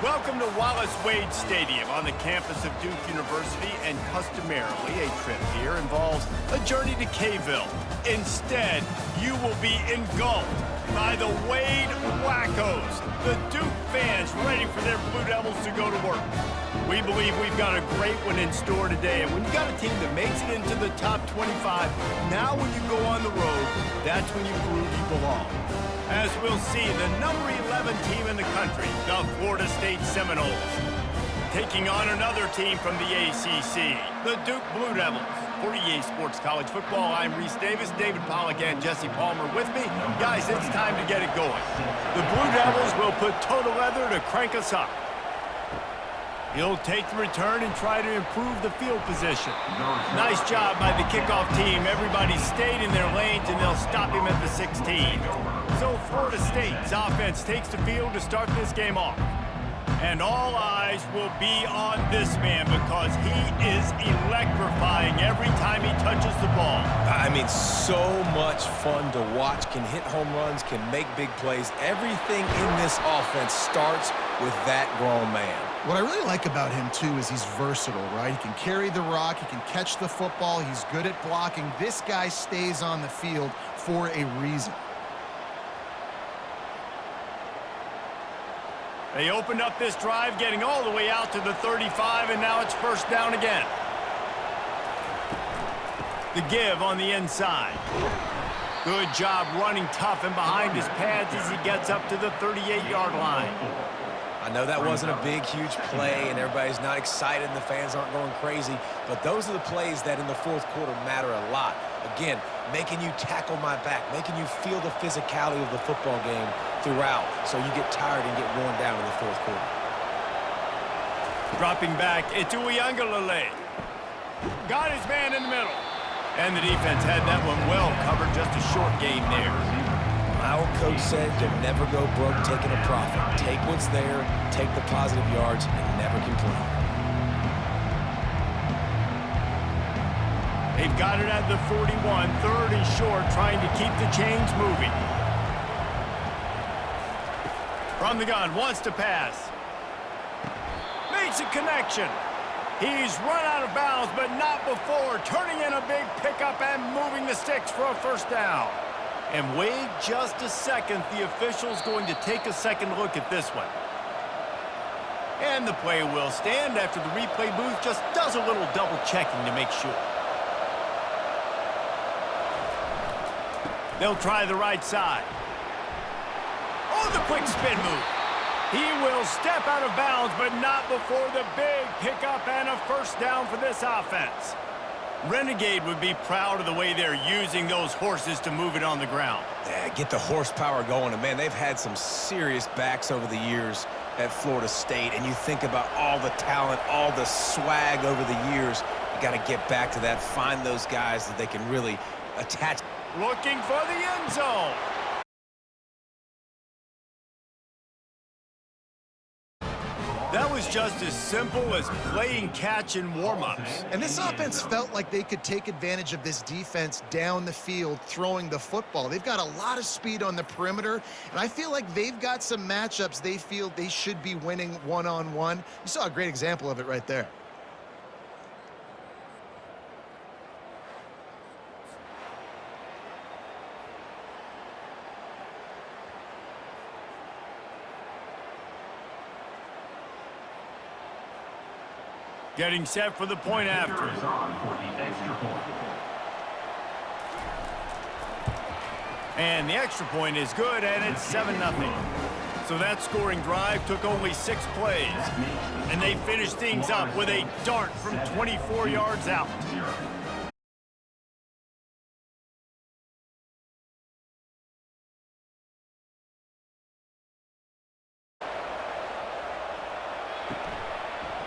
Welcome to Wallace Wade Stadium on the campus of Duke University, and customarily a trip here involves a journey to K-ville. Instead, you will be engulfed by the Wade Wackos, the Duke fans ready for their Blue Devils to go to work. We believe we've got a great one in store today, and when you've got a team that makes it into the top 25, now when you go on the road, that's when you prove you belong. As we'll see, the number 11 team in the country, the Florida State Seminoles, taking on another team from the ACC, the Duke Blue Devils. For EA Sports College Football, I'm Reese Davis, David Pollack, and Jesse Palmer with me. Guys, it's time to get it going. The Blue Devils will put Toto Leather to crank us up. He'll take the return and try to improve the field position. Nice job by the kickoff team. Everybody stayed in their lanes, and they'll stop him at the 16. So Florida State's offense takes the field to start this game off. And all eyes will be on this man because he is electrifying every time he touches the ball. I mean, so much fun to watch. Can hit home runs, can make big plays. Everything in this offense starts with that grown man. What I really like about him, too, is he's versatile, right? He can carry the rock, he can catch the football, he's good at blocking. This guy stays on the field for a reason. They opened up this drive, getting all the way out to the 35, and now it's first down again. The give on the inside. Good job running tough and behind his pads as he gets up to the 38-yard line. I know that wasn't a big, huge play, and everybody's not excited, and the fans aren't going crazy, but those are the plays that in the fourth quarter matter a lot. Again, making you tackle my back, making you feel the physicality of the football game throughout, so you get tired and get worn down in the fourth quarter. Dropping back, it's Uiagalelei. Got his man in the middle. And the defense had that one well covered, just a short gain there. My old coach said you never go broke taking a profit. Take what's there, take the positive yards, and never complain. They've got it at the 41, third and short, trying to keep the chains moving. From the gun, wants to pass. Makes a connection. He's run out of bounds, but not before turning in a big pickup and moving the sticks for a first down. And wait just a second, the official's going to take a second look at this one. And the play will stand after the replay booth just does a little double checking to make sure. They'll try the right side. Oh, the quick spin move. He will step out of bounds, but not before the big pickup and a first down for this offense. Renegade would be proud of the way they're using those horses to move it on the ground. Yeah, get the horsepower going. And, man, they've had some serious backs over the years at Florida State. And you think about all the talent, all the swag over the years. You got to get back to that, find those guys that they can really attach. Looking for the end zone. That was just as simple as playing catch in warm-ups. And this offense felt like they could take advantage of this defense down the field throwing the football. They've got a lot of speed on the perimeter, and I feel like they've got some matchups they feel they should be winning one-on-one. You saw a great example of it right there. Getting set for the point after. And the extra point is good, and it's 7-0. So that scoring drive took only 6 plays. And they finished things up with a dart from 24 yards out.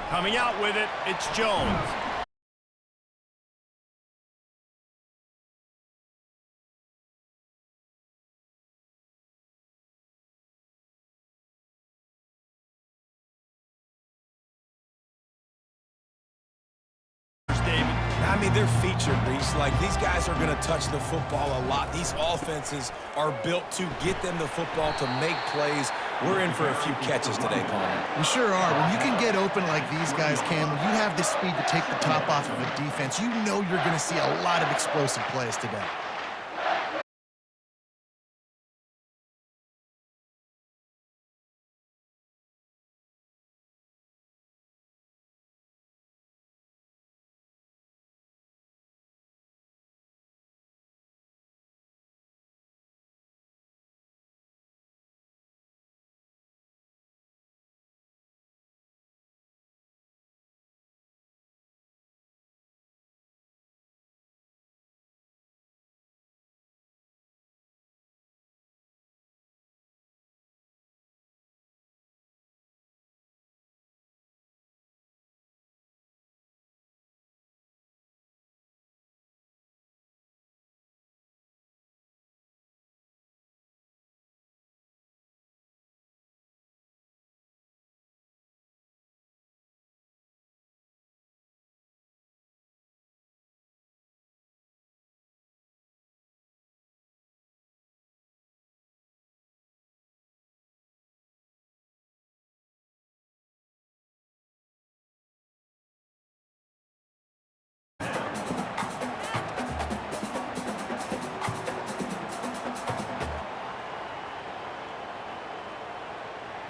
Coming out with it, it's Jones. I mean, they're featured, Reese. Like, these guys are going to touch the football a lot. These offenses are built to get them the football, to make plays. We're in for a few catches today, Palmer. We sure are. When you can get open like these guys can, when you have the speed to take the top off of a defense, you know you're going to see a lot of explosive plays today.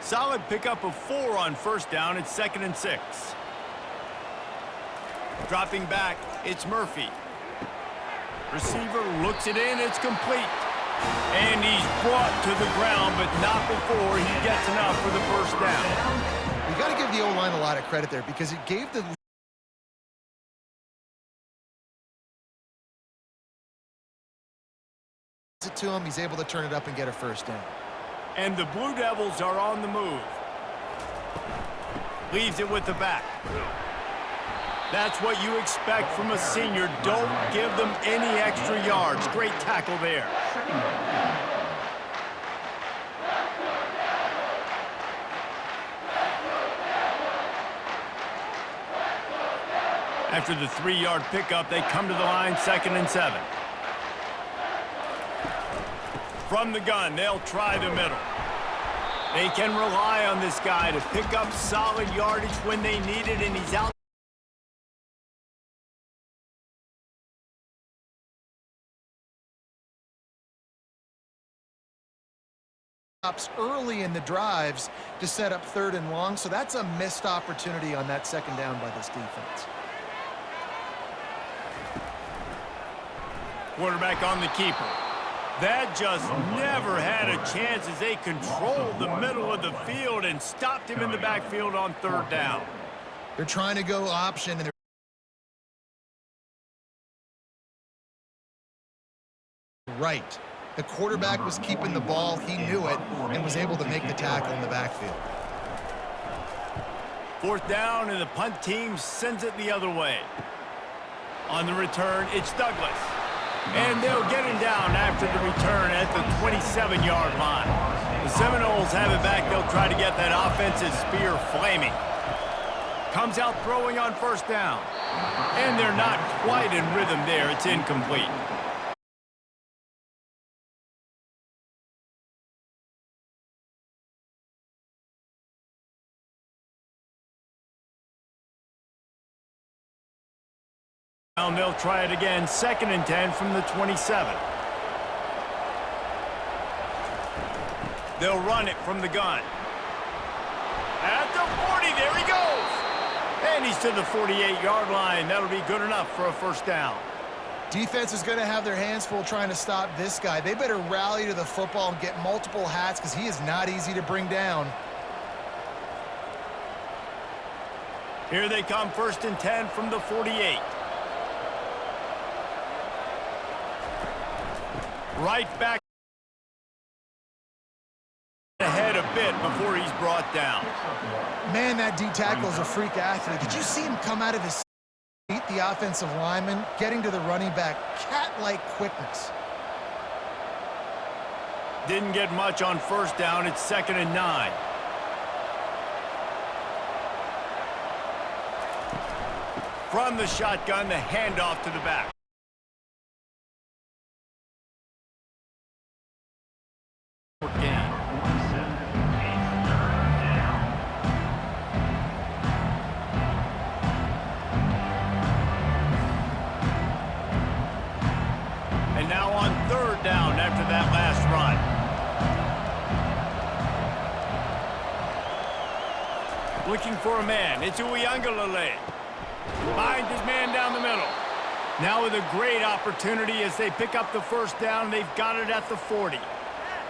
Solid pickup of 4 on first down. It's 2nd and 6. Dropping back, it's Murphy. Receiver looks it in, it's complete. And he's brought to the ground, but not before he gets enough for the first down. You got to give the O-line a lot of credit there because it gave the it to him. He's able to turn it up and get a first down. And the Blue Devils are on the move. Leaves it with the back. That's what you expect from a senior. Don't give them any extra yards. Great tackle there. After the 3-yard pickup, they come to the line, 2nd and 7. From the gun, they'll try the middle. They can rely on this guy to pick up solid yardage when they need it, and he's out. Early in the drives to set up 3rd and long, so that's a missed opportunity on that 2nd down by this defense. Quarterback on the keeper. That just never had a chance as they controlled the middle of the field and stopped him in the backfield on 3rd down. They're trying to go option, and they're right. The quarterback was keeping the ball. He knew it and was able to make the tackle in the backfield. 4th down, and the punt team sends it the other way. On the return, it's Douglas. And they'll get him down after the return at the 27-yard line. The Seminoles have it back. They'll try to get that offensive spear flaming. Comes out throwing on 1st down. And they're not quite in rhythm there. It's incomplete. And they'll try it again, 2nd and 10 from the 27. They'll run it from the gun. At the 40, there he goes. And he's to the 48-yard line. That'll be good enough for a 1st down. Defense is going to have their hands full trying to stop this guy. They better rally to the football and get multiple hats because he is not easy to bring down. Here they come, 1st and 10 from the 48. Right back ahead a bit before he's brought down. Man, that D tackle is a freak athlete. Did you see him come out of his seat, the offensive lineman, getting to the running back? Cat-like quickness. Didn't get much on 1st down. It's 2nd and 9. From the shotgun, the handoff to the back. on 3rd down after that last run. Looking for a man. It's Uiagalelei. Finds his man down the middle. Now with a great opportunity as they pick up the 1st down. They've got it at the 40.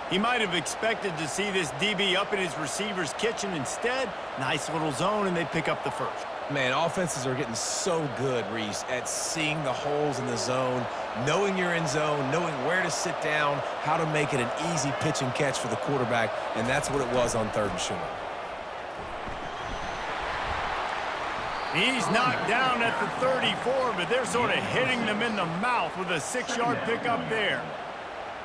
He might have expected to see this DB up in his receiver's kitchen. Instead, nice little zone, and they pick up the 1st. Man, offenses are getting so good, Reese, at seeing the holes in the zone, knowing you're in zone, knowing where to sit down, how to make it an easy pitch and catch for the quarterback, and that's what it was on 3rd and short. He's knocked down at the 34, but they're sort of hitting them in the mouth with a 6-yard pickup there.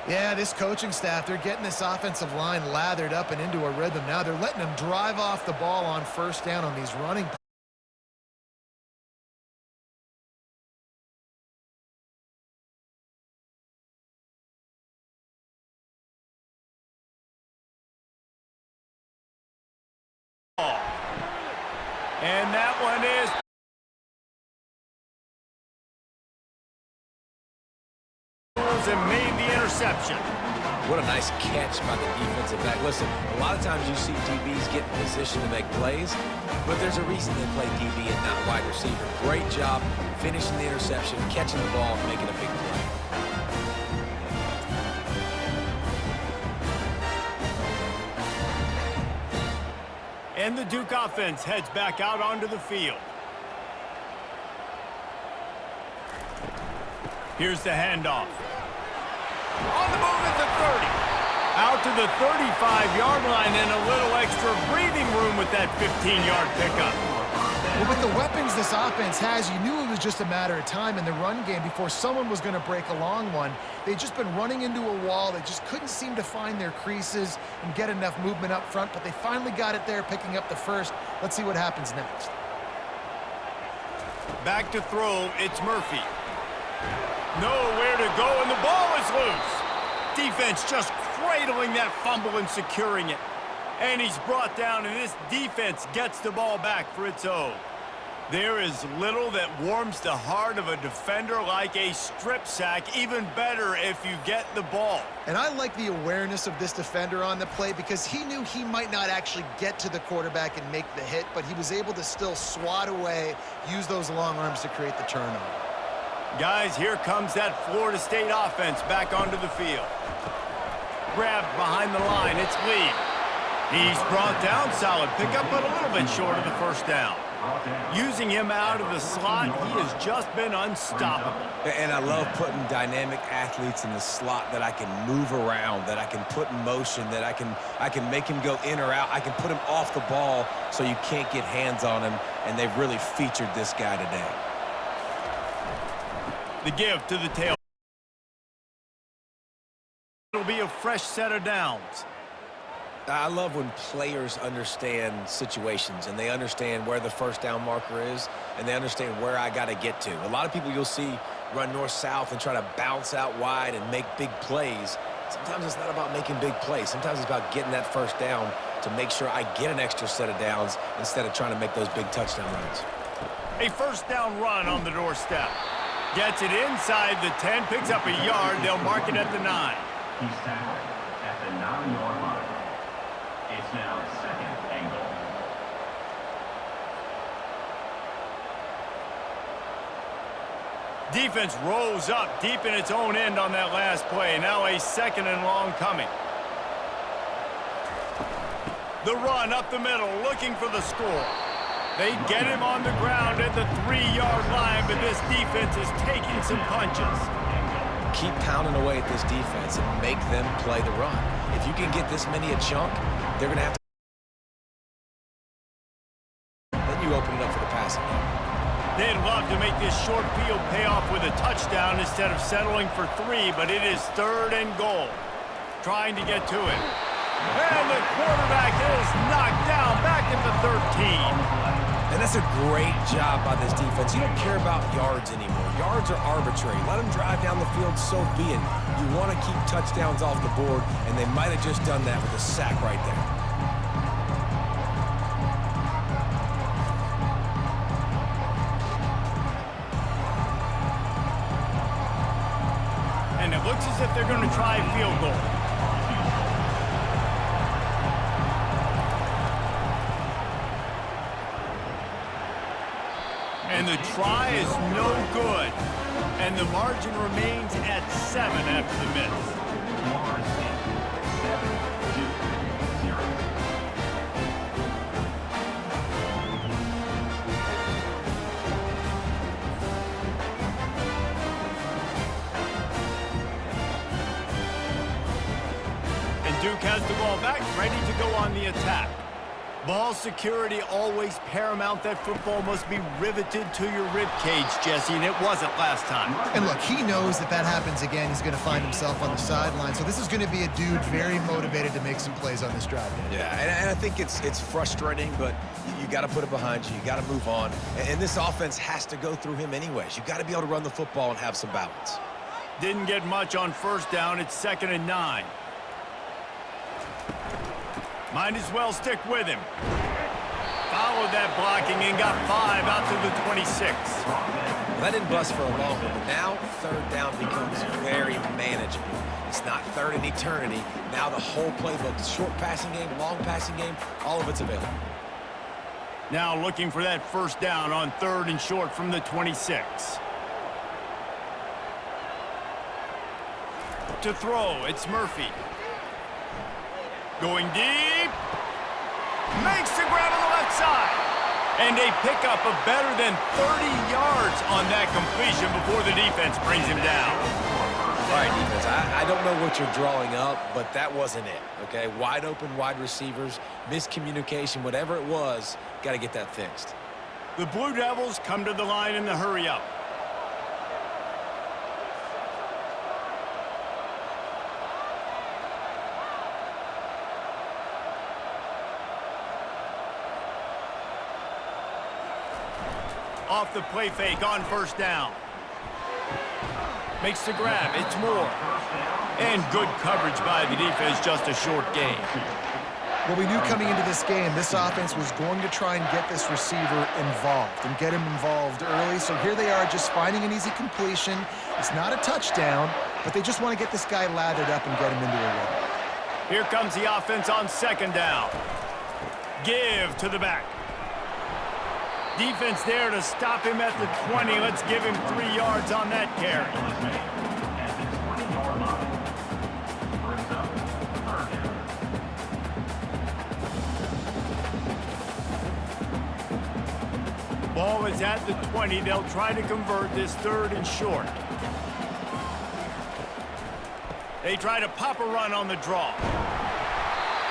Yeah, this coaching staff, they're getting this offensive line lathered up and into a rhythm now. They're letting them drive off the ball on 1st down on these running plays. And that one is and made the interception. What a nice catch by the defensive back. Listen, a lot of times you see DBs get in position to make plays, but there's a reason they play DB and not wide receiver. Great job finishing the interception, catching the ball, and making a big play. And the Duke offense heads back out onto the field. Here's the handoff. On the move at the 30. Out to the 35-yard line and a little extra breathing room with that 15-yard pickup. Well, with the weapons this offense has, you knew it was just a matter of time in the run game before someone was going to break a long one. They'd just been running into a wall. They just couldn't seem to find their creases and get enough movement up front, but they finally got it there, picking up the 1st. Let's see what happens next. Back to throw, it's Murphy. Nowhere to go, and the ball is loose. Defense just cradling that fumble and securing it. And he's brought down, and this defense gets the ball back for its own. There is little that warms the heart of a defender like a strip sack. Even better if you get the ball. And I like the awareness of this defender on the play because he knew he might not actually get to the quarterback and make the hit, but he was able to still swat away, use those long arms to create the turnover. Guys, here comes that Florida State offense back onto the field. Grabbed behind the line, it's Lee. He's brought down, solid pickup, but a little bit short of the 1st down. Using him out of the slot, he has just been unstoppable. And I love putting dynamic athletes in the slot that I can move around, that I can put in motion, that I can make him go in or out. I can put him off the ball so you can't get hands on him, and they've really featured this guy today. The give to the tail. It'll be a fresh set of downs. I love when players understand situations and they understand where the 1st down marker is and they understand where I got to get to. A lot of people you'll see run north-south and try to bounce out wide and make big plays. Sometimes it's not about making big plays. Sometimes it's about getting that 1st down to make sure I get an extra set of downs instead of trying to make those big touchdown runs. A 1st down run on the doorstep. Gets it inside the 10, picks up a yard. They'll mark it at the 9. He's tackled at the 9-yard line. It's now 2nd and goal. Defense rose up deep in its own end on that last play. Now a 2nd and long coming. The run up the middle, looking for the score. They get him on the ground at the 3-yard line, but this defense is taking some punches. Keep pounding away at this defense and make them play the run. If you can get this many a chunk, they're going to have to. Then you open it up for the passing game. They'd love to make this short field pay off with a touchdown instead of settling for 3, but it is 3rd and goal. Trying to get to it. And the quarterback is knocked down back at the 13. And that's a great job by this defense. You don't care about yards anymore. Yards are arbitrary. Let them drive down the field, so be it. You want to keep touchdowns off the board, and they might have just done that with a sack right there. And it looks as if they're going to try a field goal. And the try is no good. And the margin remains at 7 after the miss. And Duke has the ball back, ready to go on the attack. Ball security always paramount. That football must be riveted to your rib cage, Jesse, and it wasn't last time. And look, he knows that that happens again, he's going to find himself on the sideline. So this is going to be a dude very motivated to make some plays on this drive. Yeah, and I think it's frustrating, but you got to put it behind you. You got to move on. And this offense has to go through him anyways. You got to be able to run the football and have some balance. Didn't get much on first down. It's 2nd and 9. Might as well stick with him. Followed that blocking and got 5 out to the 26. That didn't bust for a long one, but now 3rd down becomes very manageable. It's not 3rd in eternity. Now the whole playbook, short passing game, long passing game, all of it's available. Now looking for that first down on 3rd and short from the 26. To throw, it's Murphy. Going deep. Makes the grab on the left side. And a pickup of better than 30 yards on that completion before the defense brings him down. All right, defense, I don't know what you're drawing up, but that wasn't it, okay? Wide open wide receivers, miscommunication, whatever it was, got to get that fixed. The Blue Devils come to the line in the hurry-up. Off the play fake on first down. Makes the grab. It's Moore. And good coverage by the defense, just a short gain. Well, we knew coming into this game, this offense was going to try and get this receiver involved and get him involved early. So here they are just finding an easy completion. It's not a touchdown, but they just want to get this guy lathered up and get him into a rhythm. Here comes the offense on 2nd down. Give to the back. Defense there to stop him at the 20. Let's give him 3 yards on that carry. Ball is at the 20. They'll try to convert this 3rd and short. They try to pop a run on the draw.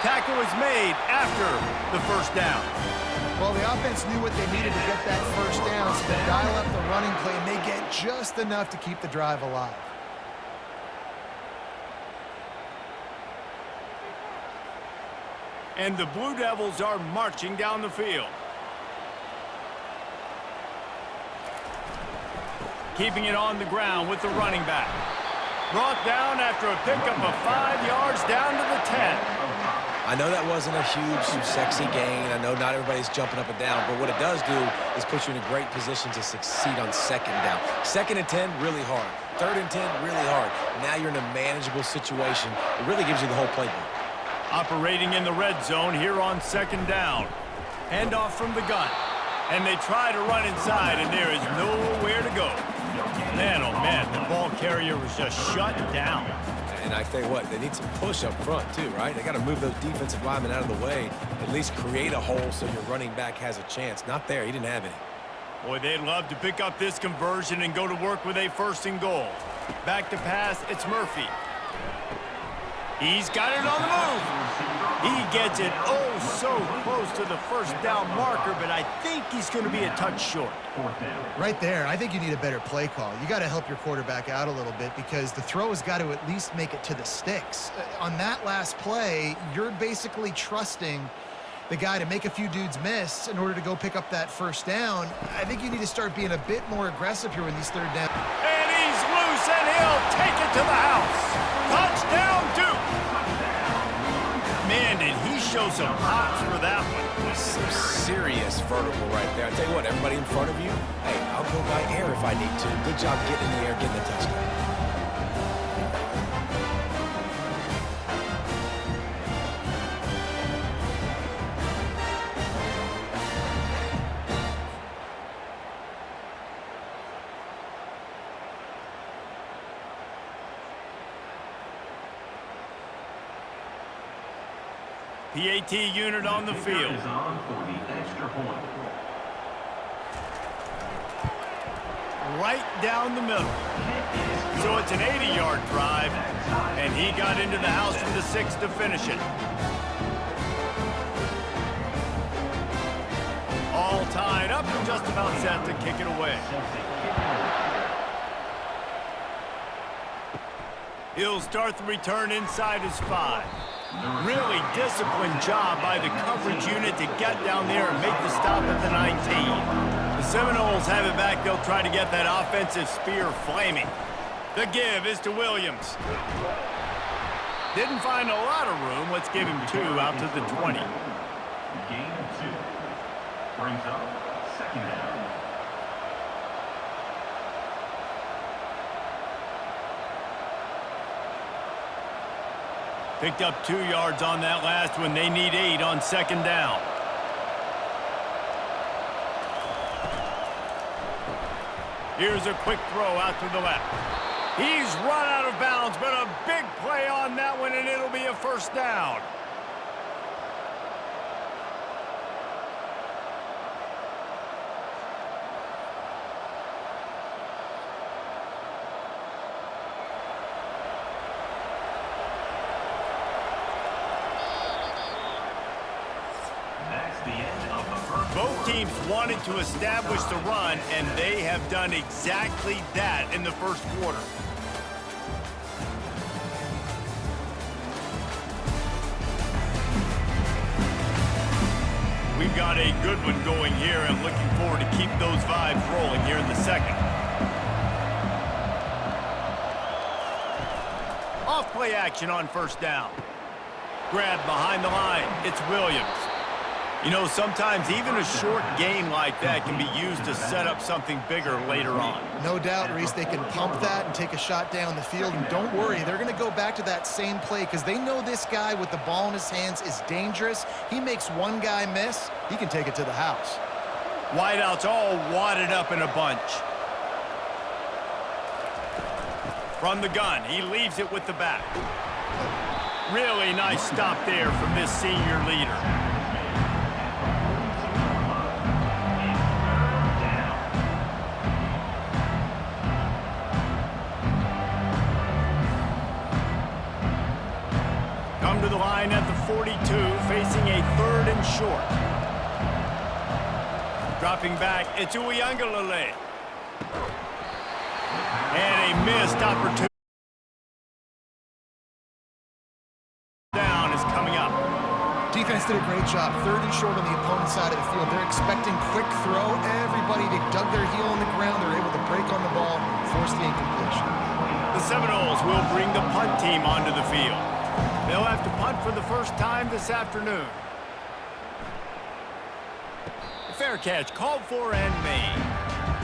Tackle is made after the first down. Well, the offense knew what they needed to get that first down, so they dial up the running play, and they get just enough to keep the drive alive. And the Blue Devils are marching down the field. Keeping it on the ground with the running back. Brought down after a pickup of 5 yards down to the 10. I know that wasn't a huge, sexy gain. I know not everybody's jumping up and down, but what it does do is put you in a great position to succeed on 2nd down. 2nd and 10, really hard. 3rd and 10, really hard. Now you're in a manageable situation. It really gives you the whole playbook. Operating in the red zone here on 2nd down. Handoff from the gun. And they try to run inside, and there is nowhere to go. Man, oh man, the ball carrier was just shut down. And I tell you what, they need some push up front too, right? They got to move those defensive linemen out of the way, at least create a hole so your running back has a chance. Not there. He didn't have any. Boy, they'd love to pick up this conversion and go to work with a 1st and goal. Back to pass, it's Murphy. He's got it on the move. He gets it oh so close to the first down marker, but I think he's going to be a touch short. Right there, I think you need a better play call. You got to help your quarterback out a little bit because the throw has got to at least make it to the sticks. On that last play, you're basically trusting the guy to make a few dudes miss in order to go pick up that first down. I think you need to start being a bit more aggressive here in these 3rd downs. And he's loose, and he'll take it to the house. Touchdown, Duke. Man, did he show some hops for that one. Some serious vertical right there. I tell you what, everybody in front of you, hey, I'll go by air if I need to. Good job getting in the air, getting the touchdown. PAT unit on the field. Is on for the extra point. Right down the middle. So it's an 80-yard drive, and he got into the house from the 6 to finish it. All tied up and just about set to kick it away. He'll start the return inside his 5. Really disciplined job by the coverage unit to get down there and make the stop at the 19. The Seminoles have it back. They'll try to get that offensive spear flaming. The give is to Williams. Didn't find a lot of room. Let's give him 2 out to the 20. Gain 2. Brings up 2nd down. Picked up 2 yards on that last one. They need 8 on 2nd down. Here's a quick throw out to the left. He's run out of bounds, but a big play on that one, and it'll be a 1st down. Both teams wanted to establish the run, and they have done exactly that in the 1st quarter. We've got a good one going here, and looking forward to keep those vibes rolling here in the 2nd. Off play action on 1st down. Grab behind the line. It's Williams. You know, sometimes even a short gain like that can be used to set up something bigger later on. No doubt, Reese, they can pump that and take a shot down the field. And don't worry, they're going to go back to that same play because they know this guy with the ball in his hands is dangerous. He makes one guy miss, he can take it to the house. Wideouts all wadded up in a bunch. From the gun, he leaves it with the back. Really nice stop there from this senior leader. Come to the line at the 42, facing a 3rd and short. Dropping back, it's Uiagalelei. And a missed opportunity. Down is coming up. Defense did a great job. 3rd and short on the opponent's side of the field. They're expecting quick throw. Everybody dug their heel on the ground. They're able to break on the ball, force the incompletion. The Seminoles will bring the punt team onto the field. They'll have to punt for the 1st time this afternoon. The fair catch called for and made.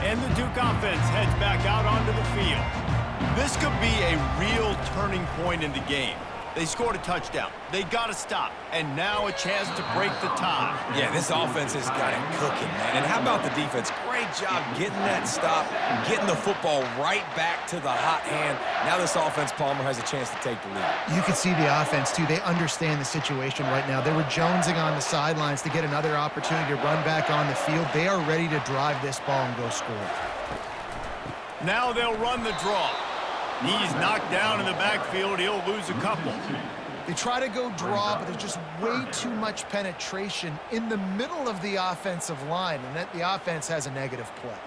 And the Duke offense heads back out onto the field. This could be a real turning point in the game. They scored a touchdown. They got to stop. And now a chance to break the tie. Yeah, this offense has got it cooking, man. And how about the defense? Great job getting that stop, getting the football right back to the hot hand. Now this offense, Palmer, has a chance to take the lead. You can see the offense, too. They understand the situation right now. They were jonesing on the sidelines to get another opportunity to run back on the field. They are ready to drive this ball and go score. Now they'll run the draw. He's knocked down in the backfield. He'll lose a couple. They try to go draw, but there's just way too much penetration in the middle of the offensive line, and that the offense has a negative play.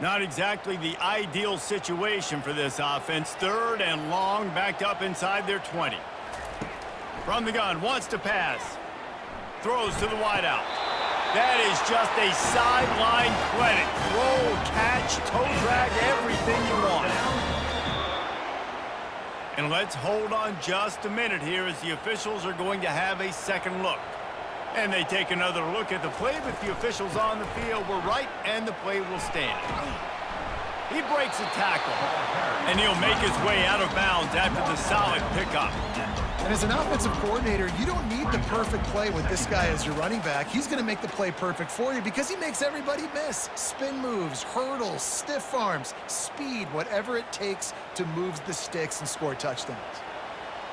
Not exactly the ideal situation for this offense. 3rd and long, backed up inside their 20. From the gun, wants to pass. Throws to the wideout. That is just a sideline credit. Roll, catch, toe drag, everything you want. And let's hold on just a minute here as the officials are going to have a 2nd look. And they take another look at the play, but the officials on the field were right, and the play will stand. He breaks a tackle, and he'll make his way out of bounds after the solid pickup. And as an offensive coordinator, you don't need the perfect play with this guy as your running back. He's going to make the play perfect for you because he makes everybody miss. Spin moves, hurdles, stiff arms, speed, whatever it takes to move the sticks and score touchdowns.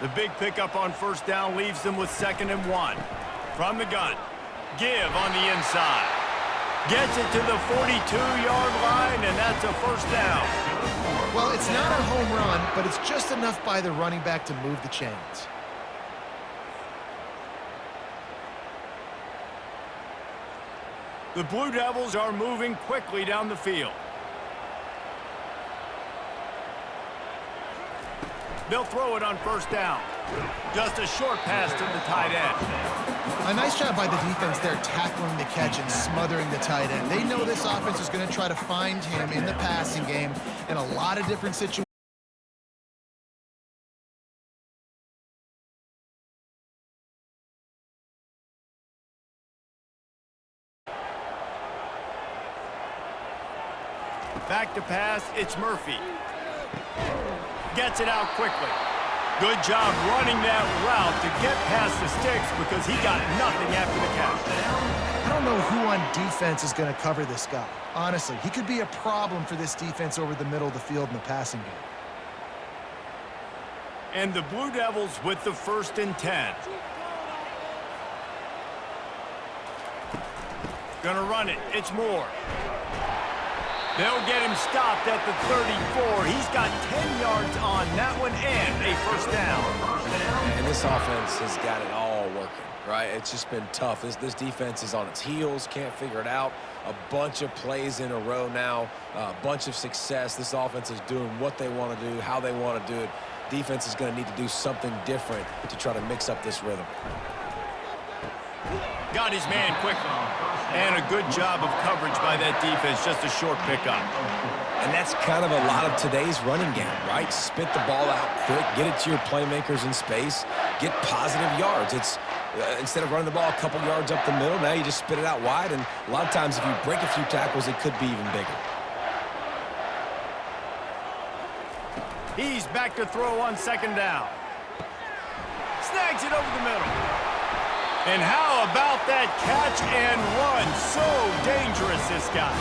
The big pickup on first down leaves them with 2nd and 1. From the gun, give on the inside. Gets it to the 42-yard line, and that's a first down. Well, it's not a home run, but it's just enough by the running back to move the chains. The Blue Devils are moving quickly down the field. They'll throw it on first down. Just a short pass to the tight end. A nice job by the defense there tackling the catch and smothering the tight end. They know this offense is going to try to find him in the passing game in a lot of different situations. Back to pass, it's Murphy. Gets it out quickly. Good job running that route to get past the sticks because he got nothing after the catch. I don't know who on defense is going to cover this guy. Honestly, he could be a problem for this defense over the middle of the field in the passing game. And the Blue Devils with the 1st and 10. Gonna run it. It's Moore. They'll get him stopped at the 34. He's got 10 yards on that one and a first down. And this offense has got it all working, right? It's just been tough. This defense is on its heels, can't figure it out. A bunch of plays in a row now, a bunch of success. This offense is doing what they want to do, how they want to do it. Defense is going to need to do something different to try to mix up this rhythm. Got his man quickly. And a good job of coverage by that defense, just a short pickup. And that's kind of a lot of today's running game, right? Spit the ball out quick, get it to your playmakers in space, get positive yards. It's instead of running the ball a couple yards up the middle, now you just spit it out wide, and a lot of times if you break a few tackles, it could be even bigger. He's back to throw on 2nd down. Snags it over the middle. And how about that catch and run? So dangerous, this guy.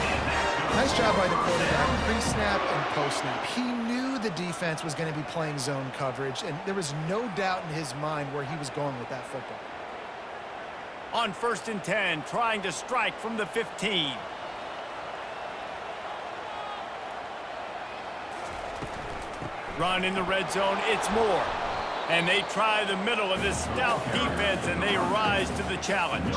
Nice job by the quarterback, pre-snap and post-snap. He knew the defense was going to be playing zone coverage, and there was no doubt in his mind where he was going with that football. On 1st and 10, trying to strike from the 15. Run in the red zone, it's Moore. And they try the middle of this stout defense, and they rise to the challenge.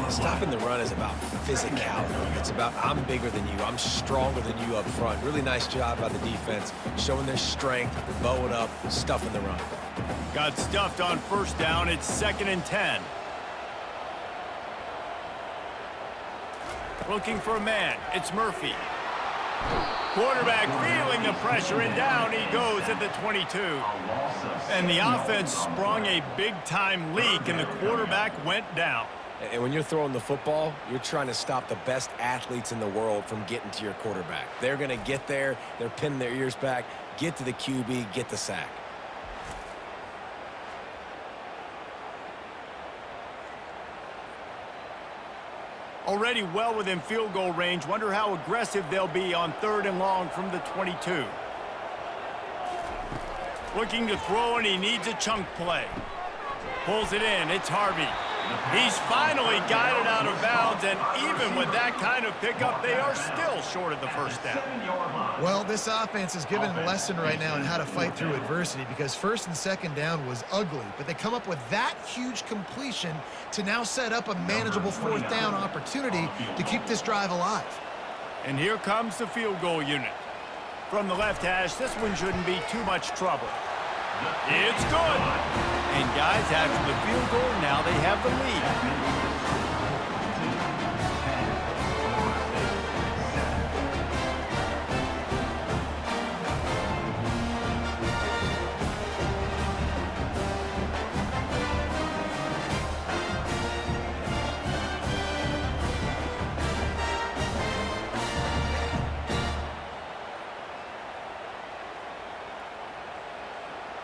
Stopping the run is about physicality. It's about I'm bigger than you, I'm stronger than you up front. Really nice job by the defense, showing their strength, bowing up, stuffing the run. Got stuffed on first down. It's 2nd and 10. Looking for a man. It's Murphy. Quarterback feeling the pressure, and down he goes at the 22. And the offense sprung a big-time leak, and the quarterback went down. And when you're throwing the football, you're trying to stop the best athletes in the world from getting to your quarterback. They're going to get there. They're pinning their ears back, get to the QB, get the sack. Already well within field goal range. Wonder how aggressive they'll be on 3rd and long from the 22. Looking to throw, and he needs a chunk play. Pulls it in. It's Harvey. He's finally got it out of bounds, and even with that kind of pickup, they are still short of the first down. Well, this offense is given a lesson right now on how to fight through adversity, because 1st and 2nd down was ugly, but they come up with that huge completion to now set up a manageable 4th down opportunity to keep this drive alive. And here comes the field goal unit. From the left hash, this one shouldn't be too much trouble. It's good. And guys, after the field goal, now they have the lead.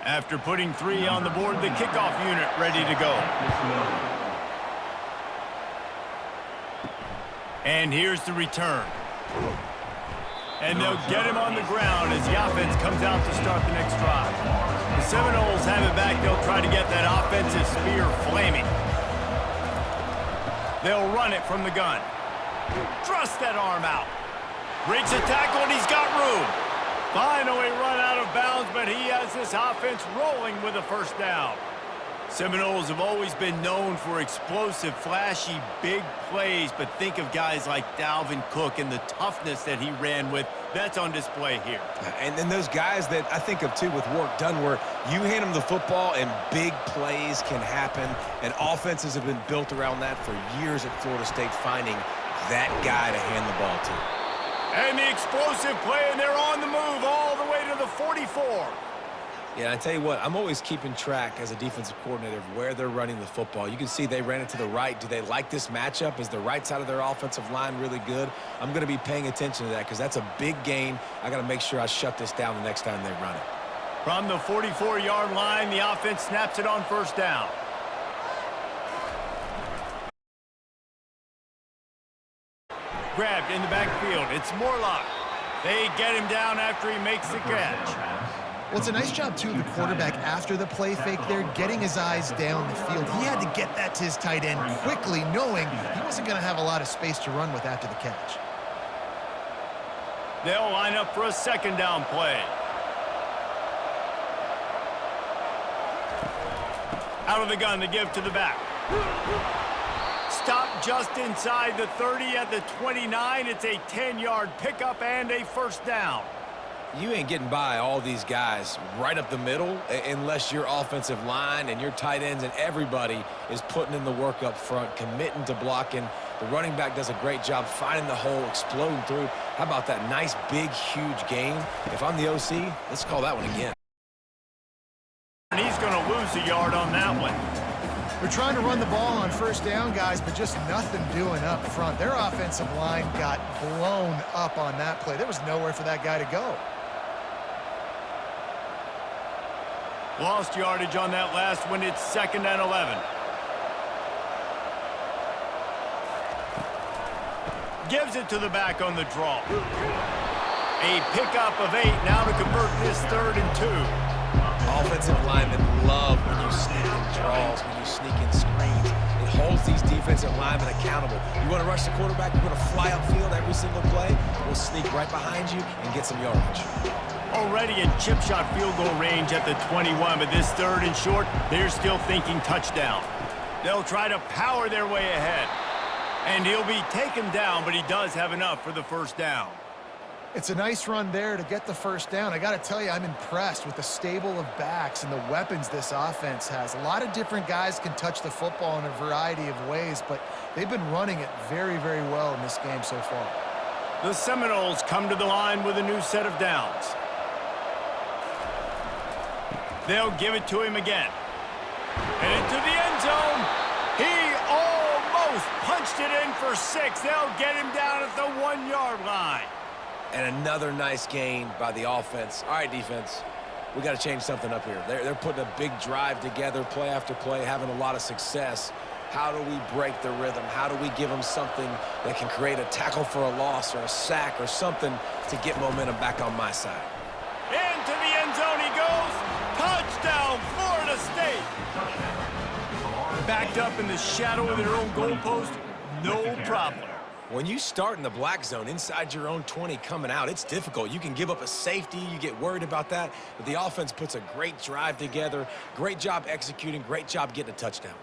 After putting 3 on the board, the kickoff unit ready to go. And here's the return. And they'll get him on the ground as the offense comes out to start the next drive. The Seminoles have it back. They'll try to get that offensive spear flaming. They'll run it from the gun. Thrust that arm out. Breaks a tackle, and he's got room. Finally run out of bounds, but he has this offense rolling with a first down. Seminoles have always been known for explosive, flashy, big plays, but think of guys like Dalvin Cook and the toughness that he ran with. That's on display here. And then those guys that I think of, too, with Warrick Dunn, where you hand them the football and big plays can happen, and offenses have been built around that for years at Florida State, finding that guy to hand the ball to. And the explosive play, and they're on the move all the way to the 44. Yeah, I tell you what, I'm always keeping track as a defensive coordinator of where they're running the football. You can see they ran it to the right. Do they like this matchup? Is the right side of their offensive line really good? I'm going to be paying attention to that because that's a big gain. I got to make sure I shut this down the next time they run it. From the 44-yard line, the offense snaps it on first down. Grabbed in the backfield. It's Morlock. They get him down after he makes the catch. Well, it's a nice job, too, of the quarterback after the play fake there, getting his eyes down the field. He had to get that to his tight end quickly, knowing he wasn't going to have a lot of space to run with after the catch. They'll line up for a second down play. Out of the gun to give to the back. Stop just inside the 30 at the 29. It's a 10-yard pickup and a first down. You ain't getting by all these guys right up the middle unless your offensive line and your tight ends and everybody is putting in the work up front, committing to blocking. The running back does a great job finding the hole, exploding through. How about that nice, big, huge gain? If I'm the OC, let's call that one again. And he's going to lose a yard on that one. We're trying to run the ball on first down, guys, but just nothing doing up front. Their offensive line got blown up on that play. There was nowhere for that guy to go. Lost yardage on that last one. It's 2nd and 11. Gives it to the back on the draw. A pickup of 8 now to convert this 3rd and 2. Offensive linemen love when you sneak in draws, when you sneak in screens. It holds these defensive linemen accountable. You want to rush the quarterback, you want to fly upfield every single play, we'll sneak right behind you and get some yardage. Already in chip shot field goal range at the 21, but this 3rd and short, they're still thinking touchdown. They'll try to power their way ahead. And he'll be taken down, but he does have enough for the first down. It's a nice run there to get the first down. I got to tell you, I'm impressed with the stable of backs and the weapons this offense has. A lot of different guys can touch the football in a variety of ways, but they've been running it very, very well in this game so far. The Seminoles come to the line with a new set of downs. They'll give it to him again. And into the end zone. He almost punched it in for 6. They'll get him down at the 1-yard line. And another nice gain by the offense. All right, defense, we got to change something up here. They're putting a big drive together, play after play, having a lot of success. How do we break the rhythm? How do we give them something that can create a tackle for a loss or a sack or something to get momentum back on my side? Into the end zone he goes. Touchdown, Florida State. Backed up in the shadow of their own goalpost, no problem. When you start in the black zone inside your own 20 coming out, it's difficult. You can give up a safety. You get worried about that. But the offense puts a great drive together. Great job executing. Great job getting a touchdown.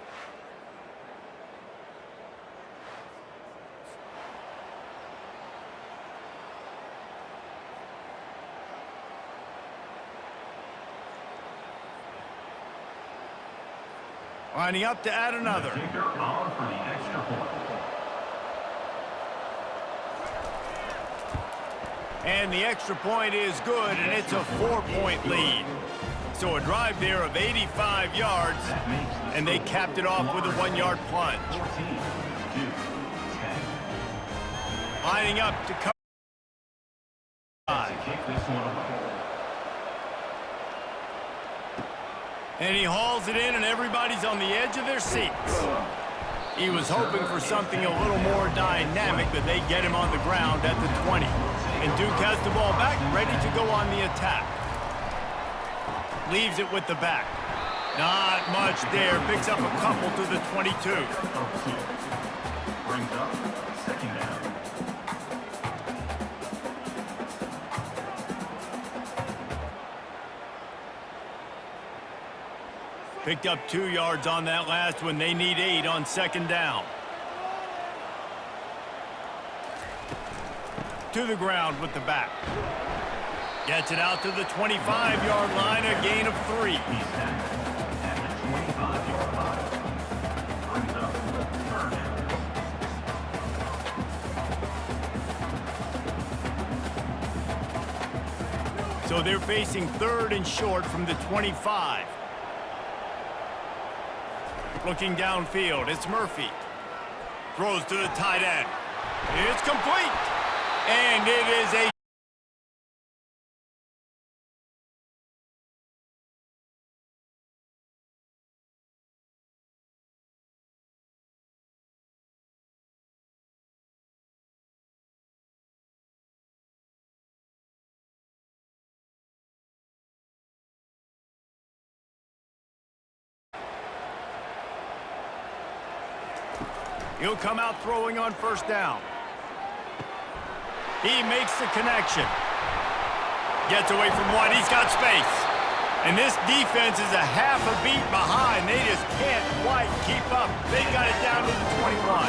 Lining up to add another. Kicker on for the extra point. And the extra point is good, and it's a 4-point lead. So a drive there of 85 yards, and they capped it off with a 1-yard plunge. 14-10. Lining up to cover. Kick this one away. And he hauls it in, and everybody's on the edge of their seats. He was hoping for something a little more dynamic, but they get him on the ground at the 20. And Duke has the ball back, ready to go on the attack. Leaves it with the back. Not much there. Picks up a couple to the 22. Brings up second down. Picked up 2 yards on that last one. They need 8 on second down. To the ground with the back. Gets it out to the 25-yard line, a gain of 3. He's tackled at the 25-yard line. Brings up third down. So they're facing 3rd and short from the 25. Looking downfield, it's Murphy. Throws to the tight end. It's complete. And it is a He'll come out throwing on first down. He makes the connection. Gets away from one. He's got space. And this defense is a half a beat behind. They just can't quite keep up. They got it down to the 21.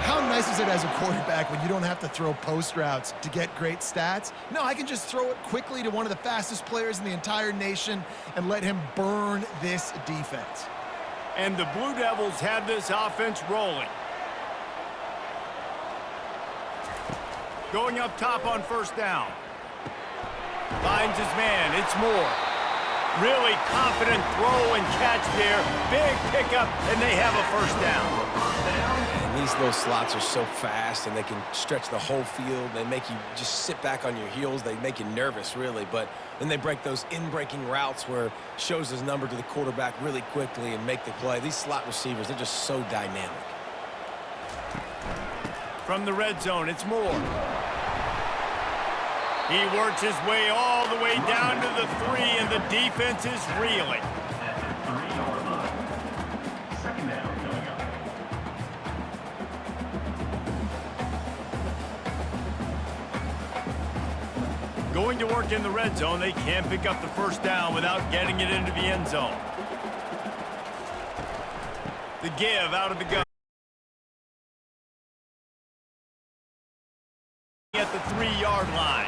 How nice is it as a quarterback when you don't have to throw post routes to get great stats? No, I can just throw it quickly to one of the fastest players in the entire nation and let him burn this defense. And the Blue Devils have this offense rolling. Going up top on first down. Finds his man. It's Moore. Really confident throw and catch there. Big pickup, and they have a first down. And these little slots are so fast, and they can stretch the whole field. They make you just sit back on your heels. They make you nervous, really. But then they break those in-breaking routes where shows his number to the quarterback really quickly and make the play. These slot receivers, they're just so dynamic. From the red zone, it's Moore. He works his way all the way down to the 3, and the defense is reeling. At the 3-yard line. Second down coming up. Going to work in the red zone, they can't pick up the first down without getting it into the end zone. The give out of the gun. At the 3-yard line.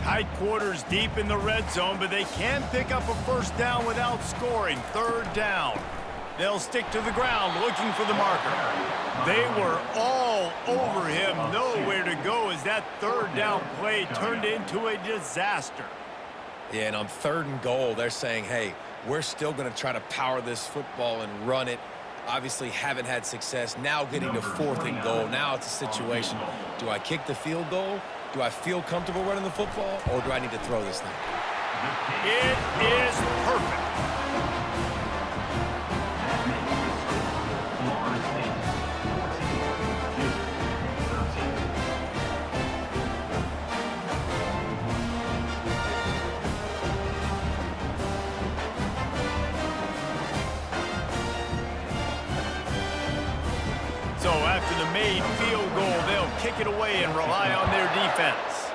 Tight quarters deep in the red zone, but they can pick up a first down without scoring. Third down. They'll stick to the ground looking for the marker. They were all over him. Nowhere to go as that third down play turned into a disaster. Yeah, and on 3rd and goal, they're saying, hey, we're still going to try to power this football and run it. Obviously haven't had success. Now getting to 4th and goal. Now it's a situation. Do I kick the field goal? Do I feel comfortable running the football? Or do I need to throw this thing? It is perfect. Florida State 14, Duke 13. So after the made field goal, they'll kick it away and rely on their defense.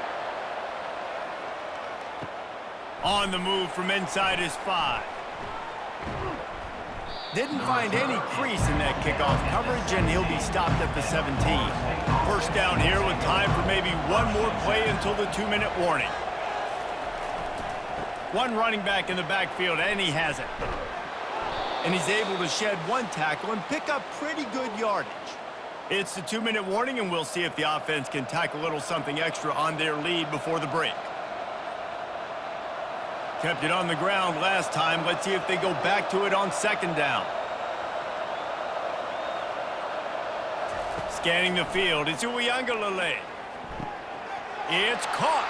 On the move from inside his 5. Didn't find any crease in that kickoff coverage, and he'll be stopped at the 17. First down here with time for maybe one more play until the 2-minute warning. One running back in the backfield, and he has it. And he's able to shed one tackle and pick up pretty good yardage. It's the 2-minute warning, and we'll see if the offense can tack a little something extra on their lead before the break. Kept it on the ground last time. Let's see if they go back to it on second down. Scanning the field, it's Uiagalelei. It's caught.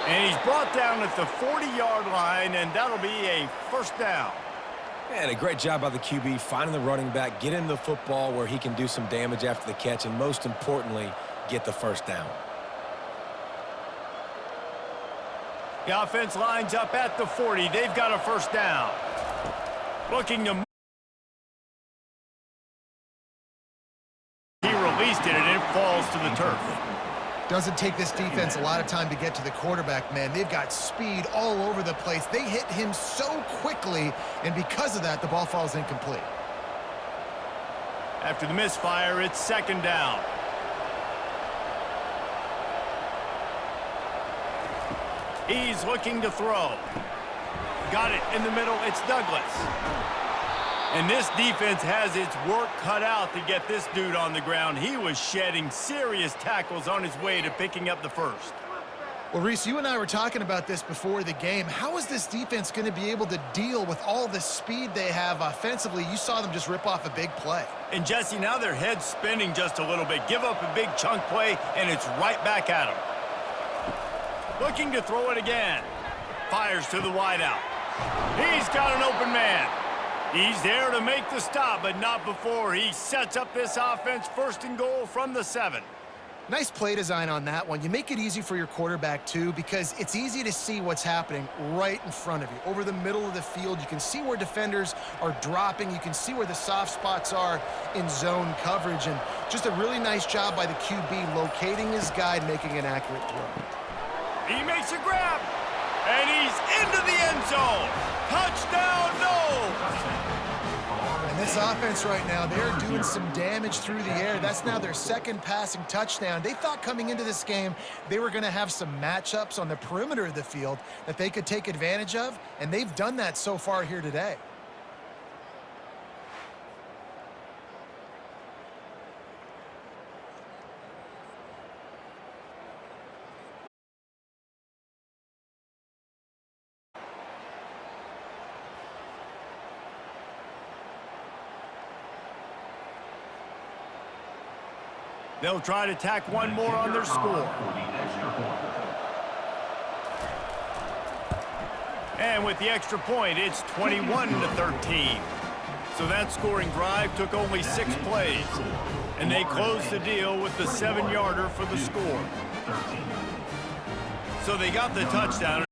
And he's brought down at the 40-yard line, and that'll be a first down. And a great job by the QB finding the running back, get him the football where he can do some damage after the catch, and most importantly, get the first down. The offense lines up at the 40. They've got a first down. Looking to... He released it, and it falls to the turf. Doesn't take this defense a lot of time to get to the quarterback, man. They've got speed all over the place. They hit him so quickly, and because of that, the ball falls incomplete. After the misfire, it's second down. He's looking to throw. Got it in the middle. It's Douglas. And this defense has its work cut out to get this dude on the ground. He was shedding serious tackles on his way to picking up the first. Well, Reese, you and I were talking about this before the game. How is this defense going to be able to deal with all the speed they have offensively? You saw them just rip off a big play. And, Jesse, now their head's spinning just a little bit. Give up a big chunk play, and it's right back at them. Looking to throw it again. Fires to the wideout. He's got an open man. He's there to make the stop, but not before he sets up this offense first and goal from the 7. Nice play design on that one. You make it easy for your quarterback, too, because it's easy to see what's happening right in front of you. Over the middle of the field, you can see where defenders are dropping. You can see where the soft spots are in zone coverage. And just a really nice job by the QB locating his guy and making an accurate throw. He makes a grab, and he's into the end zone. Touchdown, no! And this offense right now, they're doing some damage through the air. That's now their second passing touchdown. They thought coming into this game they were going to have some matchups on the perimeter of the field that they could take advantage of, and they've done that so far here today. They'll try to tack one more on their score. And with the extra point, it's 21-13. So that scoring drive took only 6 plays. And they closed the deal with the 7-yarder for the score. So they got the touchdown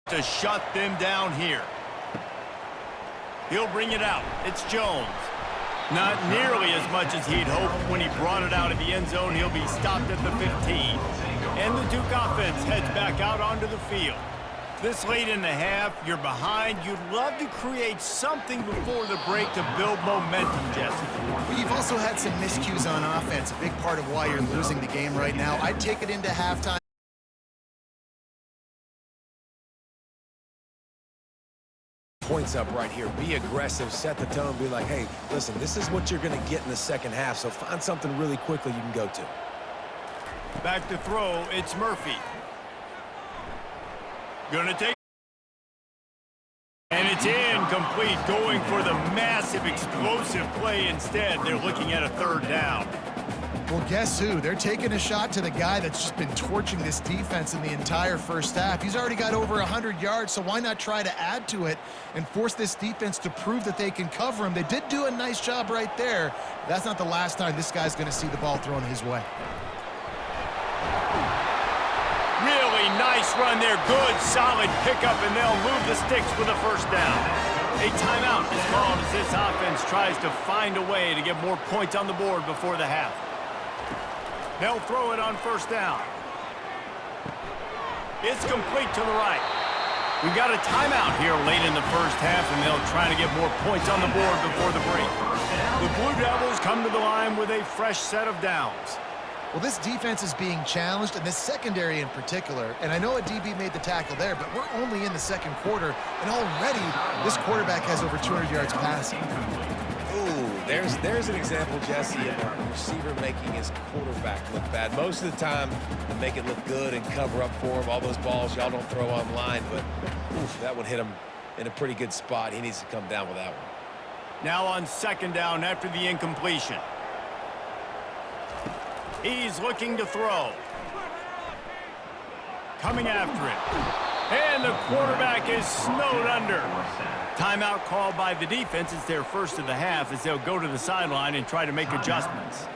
to shut them down here. He'll bring it out. It's Jones. Not nearly as much as he'd hoped when he brought it out of the end zone. He'll be stopped at the 15. And the Duke offense heads back out onto the field. This late in the half, you're behind. You'd love to create something before the break to build momentum, Jesse. But you've also had some miscues on offense, a big part of why you're losing the game right now. I'd take it into halftime. Points up right here. Be aggressive, set the tone, be like, hey, listen, this is what you're going to get in the second half, so find something really quickly you can go to. Back to throw, it's Murphy. Gonna take. And it's incomplete, going for the massive explosive play instead. They're looking at a third down. Well, guess who? They're taking a shot to the guy that's just been torching this defense in the entire first half. He's already got over 100 yards, so why not try to add to it and force this defense to prove that they can cover him? They did do a nice job right there. That's not the last time this guy's going to see the ball thrown his way. Really nice run there. Good, solid pickup, and they'll move the sticks with a first down. A timeout is called as this offense tries to find a way to get more points on the board before the half. They'll throw it on first down. It's complete to the right. We've got a timeout here late in the first half, and they'll try to get more points on the board before the break. The Blue Devils come to the line with a fresh set of downs. Well, this defense is being challenged, and this secondary in particular, and I know a DB made the tackle there, but we're only in the second quarter, and already this quarterback has over 200 yards passing. Ooh, there's an example, Jesse, of a receiver making his quarterback look bad. Most of the time, they make it look good and cover up for him. All those balls y'all don't throw online, but oof, that one hit him in a pretty good spot. He needs to come down with that one. Now on second down after the incompletion. He's looking to throw. coming after it. And the quarterback is snowed under. Timeout called by the defense. It's their first of the half as they'll go to the sideline and try to make adjustments.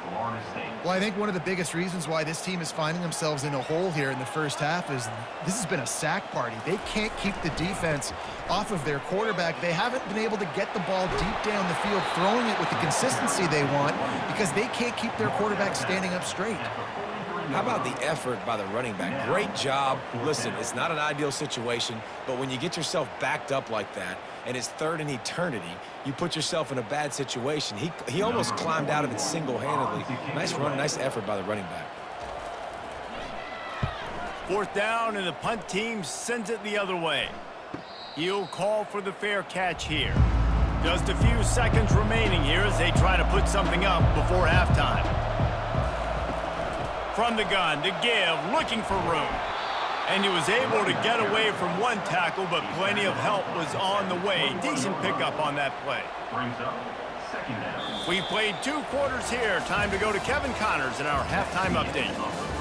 Well, I think one of the biggest reasons why this team is finding themselves in a hole here in the first half is this has been a sack party. They can't keep the defense off of their quarterback. They haven't been able to get the ball deep down the field, throwing it with the consistency they want because they can't keep their quarterback standing up straight. How about the effort by the running back? Great job. Listen, it's not an ideal situation, but when you get yourself backed up like that, and it's third in eternity, you put yourself in a bad situation. He almost climbed out of it single-handedly. Nice run, nice effort by the running back. Fourth down, and the punt team sends it the other way. He'll call for the fair catch here. Just a few seconds remaining here as they try to put something up before halftime. From the gun to give, looking for room. And he was able to get away from one tackle, but plenty of help was on the way. Decent pickup on that play. Brings up second down. We've played 2 quarters here. Time to go to Kevin Connors in our halftime update.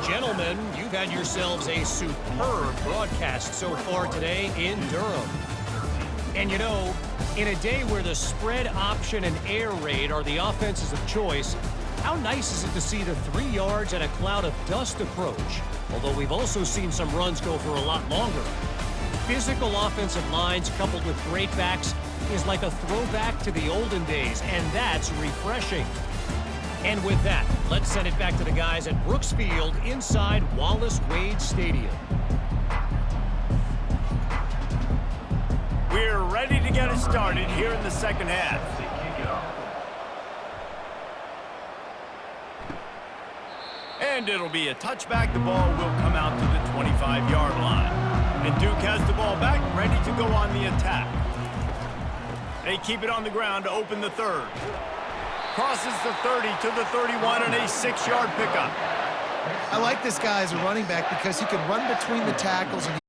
Gentlemen, you've had yourselves a superb broadcast so far today in Durham. And you know, in a day where the spread option and air raid are the offenses of choice, how nice is it to see the 3 yards and a cloud of dust approach? Although we've also seen some runs go for a lot longer. Physical offensive lines coupled with great backs is like a throwback to the olden days, and that's refreshing. And with that, let's send it back to the guys at Brooks Field inside Wallace Wade Stadium. We're ready to get it started here in the second half. To kick it off. And it'll be a touchback. The ball will come out to the 25-yard line. And Duke has the ball back, ready to go on the attack. They keep it on the ground to open the third. Crosses the 30 to the 31 and a 6-yard pickup. I like this guy as a running back because he can run between the tackles and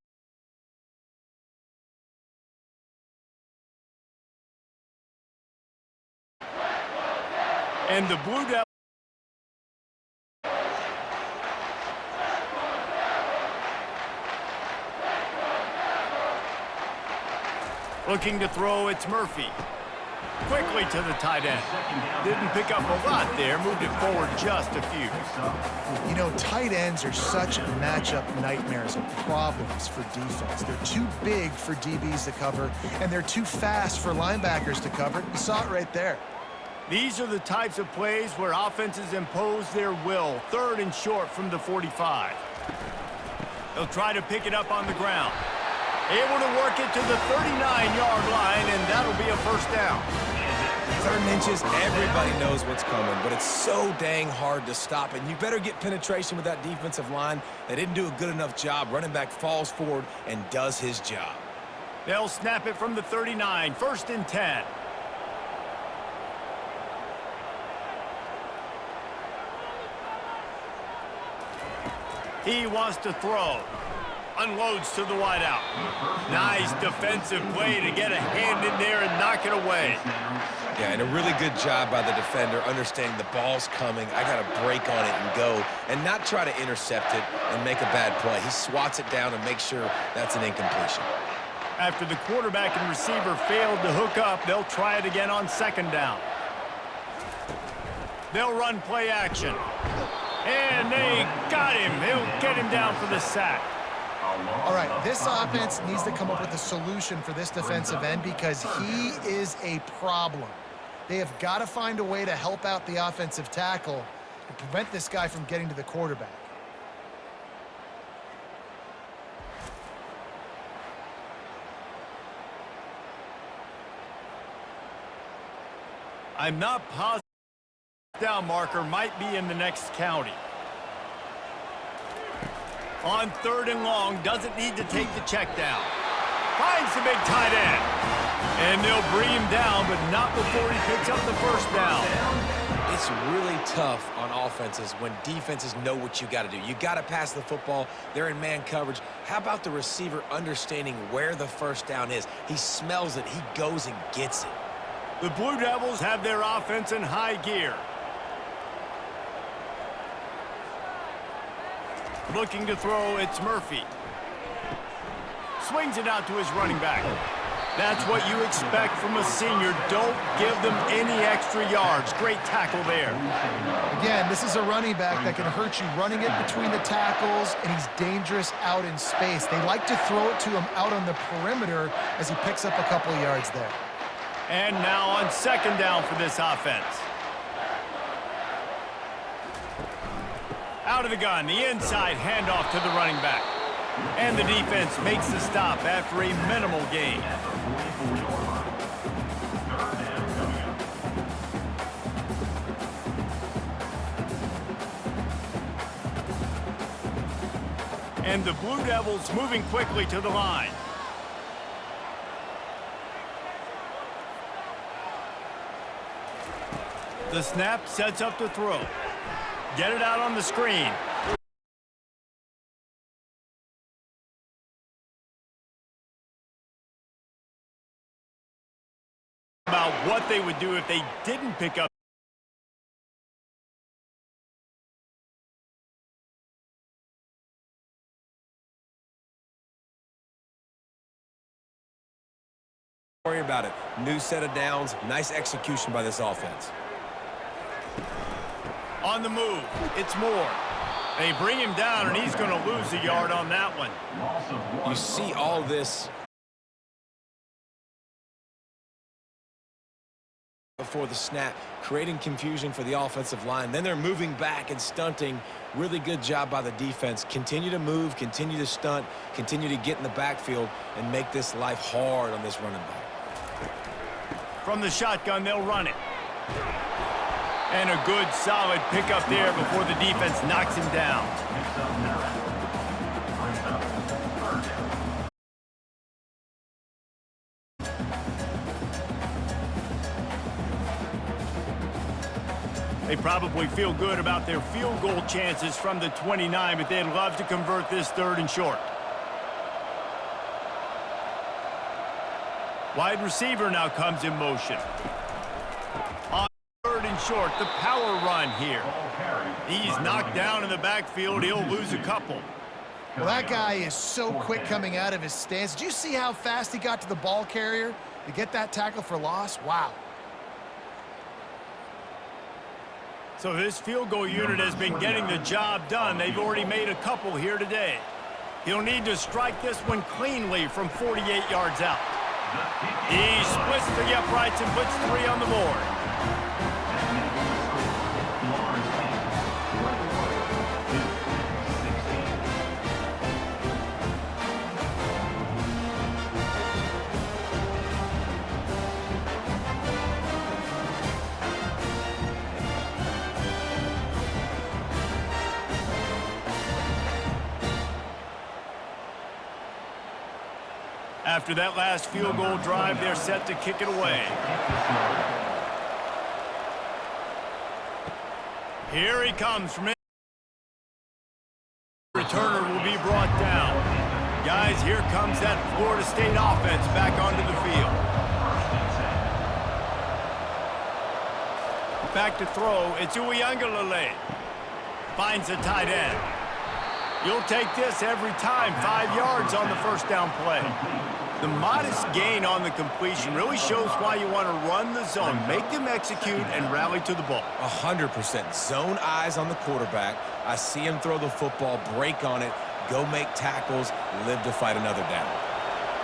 And the Blue Devils looking to throw, it's Murphy. Quickly to the tight end. Didn't pick up a lot there, moved it forward just a few. you know, tight ends are such matchup nightmares and problems for defense. They're too big for DBs to cover, and they're too fast for linebackers to cover. You saw it right there. These are the types of plays where offenses impose their will. Third and short from the 45. They'll try to pick it up on the ground. Able to work it to the 39-yard line, and that'll be a first down. 3rd inches, everybody knows what's coming, but it's so dang hard to stop, and you better get penetration with that defensive line. They didn't do a good enough job. Running back falls forward and does his job. They'll snap it from the 39, 1st and 10. He wants to throw. Unloads to the wideout. Nice defensive play to get a hand in there and knock it away. Yeah, and a really good job by the defender understanding the ball's coming. I got to break on it and go and not try to intercept it and make a bad play. He swats it down and makes sure that's an incompletion. After the quarterback and receiver failed to hook up, they'll try it again on 2nd down. They'll run play action. And they got him. They'll get him down for the sack. All right, this offense needs to come up with a solution for this defensive end because he is a problem. They have got to find a way to help out the offensive tackle to prevent this guy from getting to the quarterback. I'm not positive the down marker might be in the next county. On 3rd and long, doesn't need to take the check down. Finds the big tight end. And they'll bring him down, but not before he picks up the first down. It's really tough on offenses when defenses know what you got to do. You got to pass the football. They're in man coverage. How about the receiver understanding where the first down is? He smells it. He goes and gets it. The Blue Devils have their offense in high gear. Looking to throw, it's Murphy. swings it out to his running back. That's what you expect from a senior. Don't give them any extra yards. Great tackle there. Again, this is a running back that can hurt you running it between the tackles, and he's dangerous out in space. They like to throw it to him out on the perimeter as he picks up a couple of yards there. And now on second down for this offense. Out of the gun, the inside handoff to the running back. And the defense makes the stop after a minimal gain. And the Blue Devils moving quickly to the line. The snap sets up the throw. Get it out on the screen. About what they would do if they didn't pick up. Don't worry about it. New set of downs. Nice execution by this offense. On the move, it's Moore. They bring him down, and he's going to lose a yard on that one. You see all this before the snap, creating confusion for the offensive line. Then they're moving back and stunting. Really good job by the defense. Continue to move, continue to stunt, continue to get in the backfield and make this life hard on this running back. From the shotgun, they'll run it. And a good, solid pickup there before the defense knocks him down. They probably feel good about their field goal chances from the 29, but they'd love to convert this third and short. Wide receiver now comes in motion. On third and short, the power run here. He's knocked down in the backfield. He'll lose a couple. Well, that guy is so quick coming out of his stance. Did you see how fast he got to the ball carrier to get that tackle for loss? Wow. So this field goal unit has been getting the job done. They've already made a couple here today. He'll need to strike this one cleanly from 48 yards out. He splits the uprights and puts 3 on the board. After that last field goal drive, they're set to kick it away. Here he comes from in. Returner will be brought down. Guys, here comes that Florida State offense back onto the field. Back to throw, it's Uiagalelei. Finds the tight end. You'll take this every time. 5 yards on the first down play. The modest gain on the completion really shows why you want to run the zone. Make them execute and rally to the ball. 100%. Zone eyes on the quarterback. I see him throw the football, break on it, go make tackles, live to fight another down.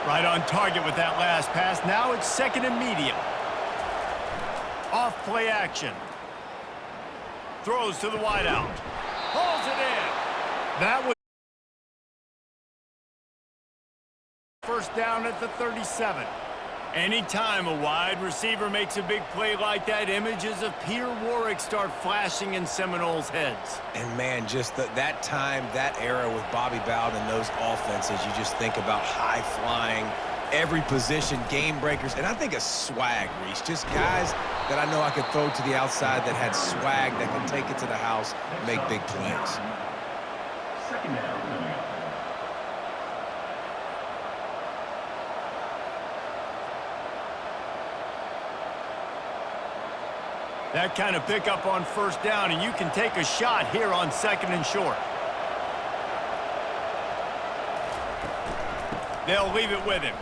Right on target with that last pass. Now it's second and medium. Off play action. Throws to the wideout. Pulls it in. That was first down at the 37. Anytime a wide receiver makes a big play like that, images of Peter Warrick start flashing in Seminoles' heads. And, man, just that time, that era with Bobby Bowden and those offenses, you just think about high-flying, every position, game breakers, and I think of swag, Reese. Just guys that I know I could throw to the outside that had swag, that could take it to the house, make big plays. Second down coming up. That kind of pickup on first down, and you can take a shot here on second and short. They'll leave it with him.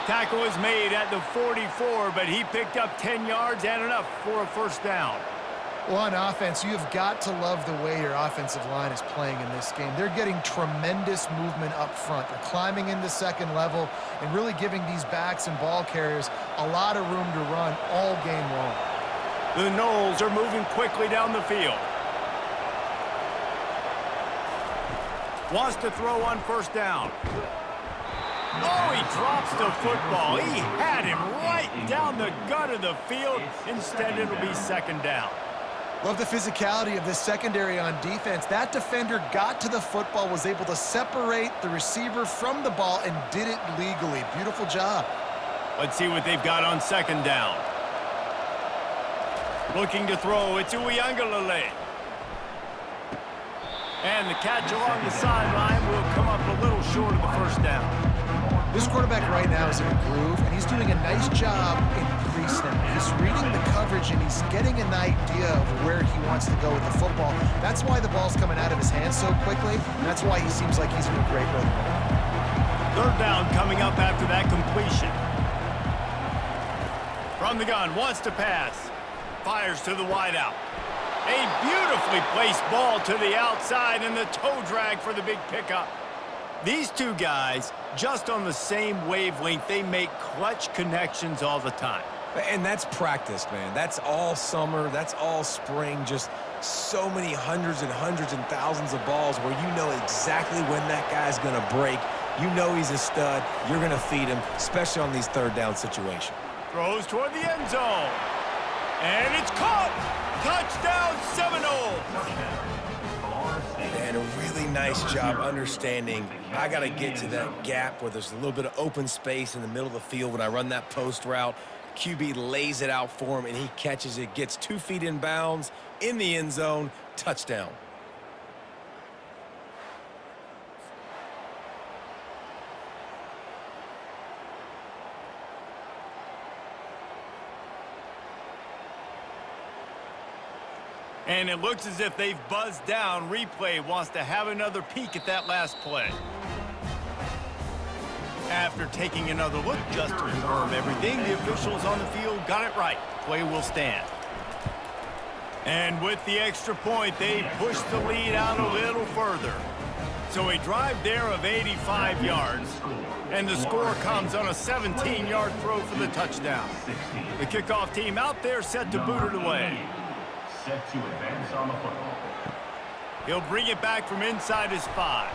Tackle is made at the 44, but he picked up 10 yards and enough for a first down. Well, on offense, you have got to love the way your offensive line is playing in this game. They're getting tremendous movement up front. They're climbing into second level and really giving these backs and ball carriers a lot of room to run all game long. The Noles are moving quickly down the field. Wants to throw on first down. Oh, he drops the football. He had him right down the gut of the field. Instead, it'll be second down. Love the physicality of this secondary on defense. That defender got to the football, was able to separate the receiver from the ball, and did it legally. Beautiful job. Let's see what they've got on second down. Looking to throw, it's Uiagalelei. And the catch along the sideline will come up a little short of the first down. This quarterback right now is in a groove, and he's doing a nice job in pre-snap. He's reading the coverage, and he's getting an idea of where he wants to go with the football. That's why the ball's coming out of his hands so quickly, and that's why he seems like he's in a great rhythm. Third down coming up after that completion. From the gun, wants to pass. Fires to the wideout. A beautifully placed ball to the outside, and the toe drag for the big pickup. These two guys, just on the same wavelength, they make clutch connections all the time. And that's practice, man. That's all summer. That's all spring. Just so many hundreds and hundreds and thousands of balls where you know exactly when that guy's going to break. You know he's a stud. You're going to feed him, especially on these third down situations. Throws toward the end zone. And it's caught! Touchdown Seminoles! And a really nice job understanding I got to get to that gap where there's a little bit of open space in the middle of the field when I run that post route. QB lays it out for him, and he catches it, gets 2 feet in bounds, in the end zone, touchdown. And it looks as if they've buzzed down. Replay wants to have another peek at that last play. After taking another look just to confirm everything, the officials on the field got it right. Play will stand. And with the extra point, they push the lead out a little further. So a drive there of 85 yards. And the score comes on a 17-yard throw for the touchdown. The kickoff team out there set to boot it away. Set to advance on the football. He'll bring it back from inside his 5.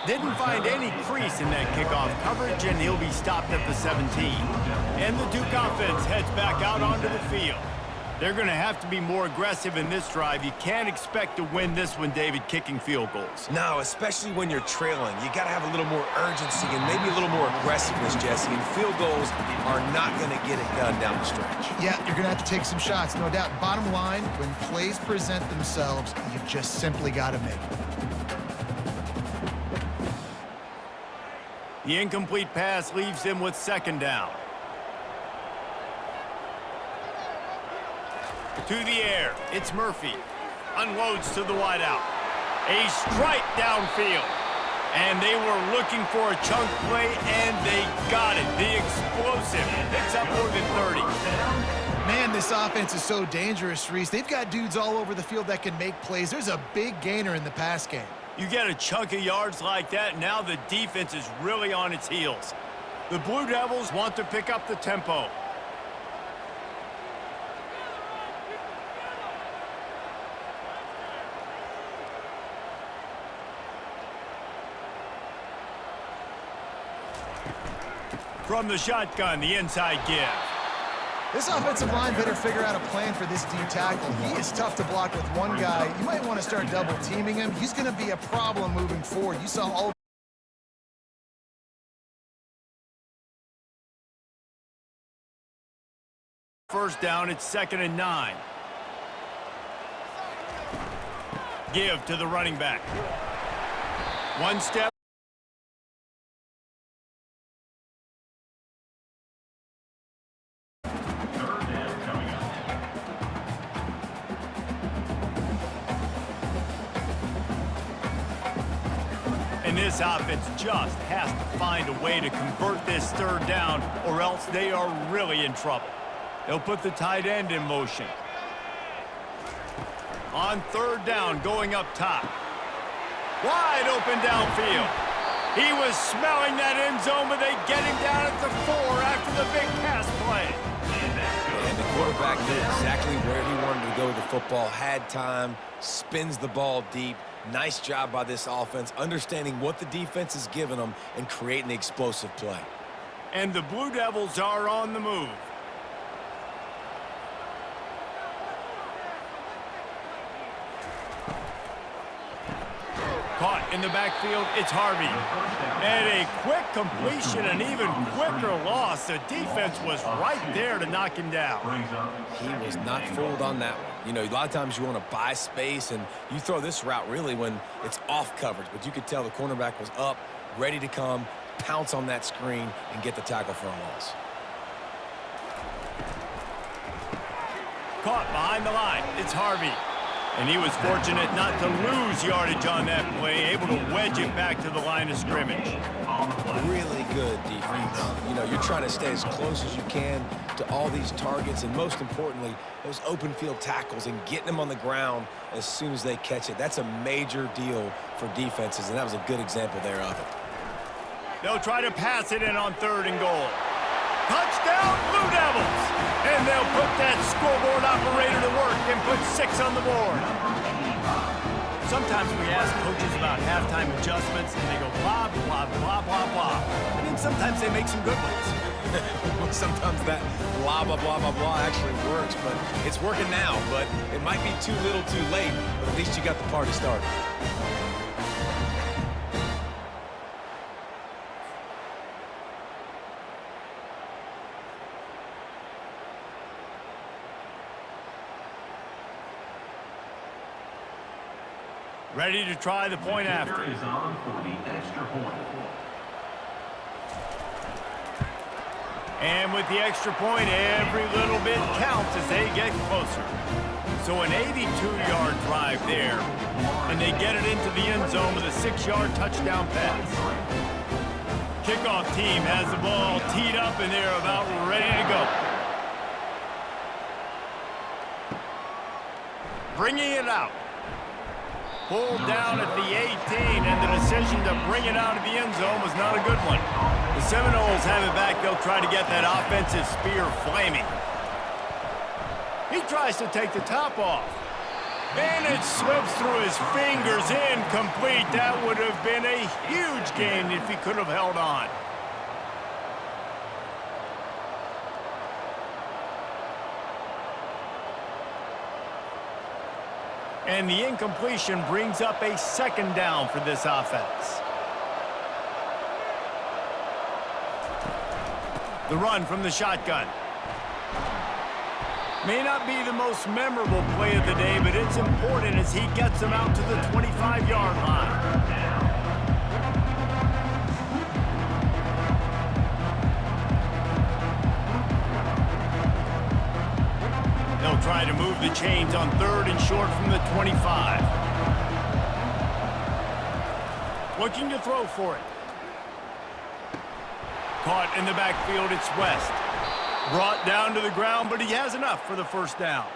Didn't find any crease in that kickoff coverage, and he'll be stopped at the 17. And the Duke offense heads back out onto the field. They're going to have to be more aggressive in this drive. You can't expect to win this one, David, kicking field goals. No, especially when you're trailing. You got to have a little more urgency and maybe a little more aggressiveness, Jesse. And field goals are not going to get it done down the stretch. Yeah, you're going to have to take some shots, no doubt. Bottom line, when plays present themselves, you just simply got to make them. The incomplete pass leaves them with second down. To the air, it's Murphy. Unloads to the wideout. A strike downfield. And they were looking for a chunk play, and they got it. The explosive picks up more than 30. Man, this offense is so dangerous, Reese. They've got dudes all over the field that can make plays. There's a big gainer in the pass game. You get a chunk of yards like that, now the defense is really on its heels. The Blue Devils want to pick up the tempo. From the shotgun, the inside give. This offensive line better figure out a plan for this D tackle. He is tough to block with one guy. You might want to start double teaming him. He's going to be a problem moving forward. You saw all first down, it's 2nd and 9. Give to the running back. One step. This offense just has to find a way to convert this third down, or else they are really in trouble. They'll put the tight end in motion. On third down, going up top. Wide open downfield. He was smelling that end zone, but they get him down at the 4 after the big pass play. And the quarterback knew exactly where he wanted to go with the football, had time, spins the ball deep. Nice job by this offense, understanding what the defense is giving them and creating the explosive play. And the Blue Devils are on the move. Caught in the backfield, it's Harvey. And a quick completion, an even quicker loss. The defense was right there to knock him down. He was not fooled on that one. You know, a lot of times you want to buy space, and you throw this route really when it's off coverage. But you could tell the cornerback was up, ready to come, pounce on that screen, and get the tackle for a loss. Caught behind the line, it's Harvey. And he was fortunate not to lose yardage on that play, able to wedge it back to the line of scrimmage. Really good defense. You know, you're trying to stay as close as you can to all these targets, and most importantly, those open field tackles and getting them on the ground as soon as they catch it. That's a major deal for defenses, and that was a good example there of it. They'll try to pass it in on third and goal. Touchdown, Blue Devils! And they'll put that scoreboard operator to work and put 6 on the board. Sometimes we ask coaches about halftime adjustments, and they go blah, blah, blah, blah, blah. And then sometimes they make some good ones. Sometimes that blah, blah, blah, blah, blah actually works, but it's working now. But it might be too little too late, but at least you got the party started. Ready to try the point after. Is on for the extra point. And with the extra point, every little bit counts as they get closer. So an 82-yard drive there, and they get it into the end zone with a 6-yard touchdown pass. Kickoff team has the ball teed up, and they're about ready to go. Bringing it out. Pulled down at the 18, and the decision to bring it out of the end zone was not a good one. The Seminoles have it back. They'll try to get that offensive spear flaming. He tries to take the top off. And it slips through his fingers, incomplete. That would have been a huge gain if he could have held on. And the incompletion brings up a 2nd down for this offense. The run from the shotgun. May not be the most memorable play of the day, but it's important as he gets them out to the 25-yard line. They'll try to move the chains on 3rd and short from the 25. Looking to throw for it. Caught in the backfield, it's West. Brought down to the ground, but he has enough for the 1st down.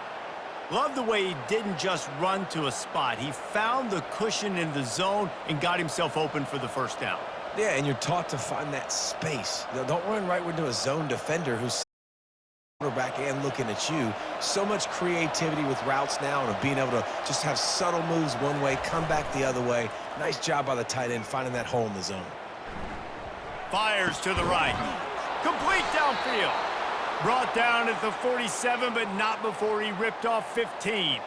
Love the way he didn't just run to a spot. He found the cushion in the zone and got himself open for the 1st down. Yeah, and you're taught to find that space. You know, don't run right into a zone defender who's quarterback and looking at you. So much creativity with routes now and of being able to just have subtle moves one way, come back the other way. Nice job by the tight end finding that hole in the zone. Fires to the right. Complete downfield. Brought down at the 47, but not before he ripped off 15.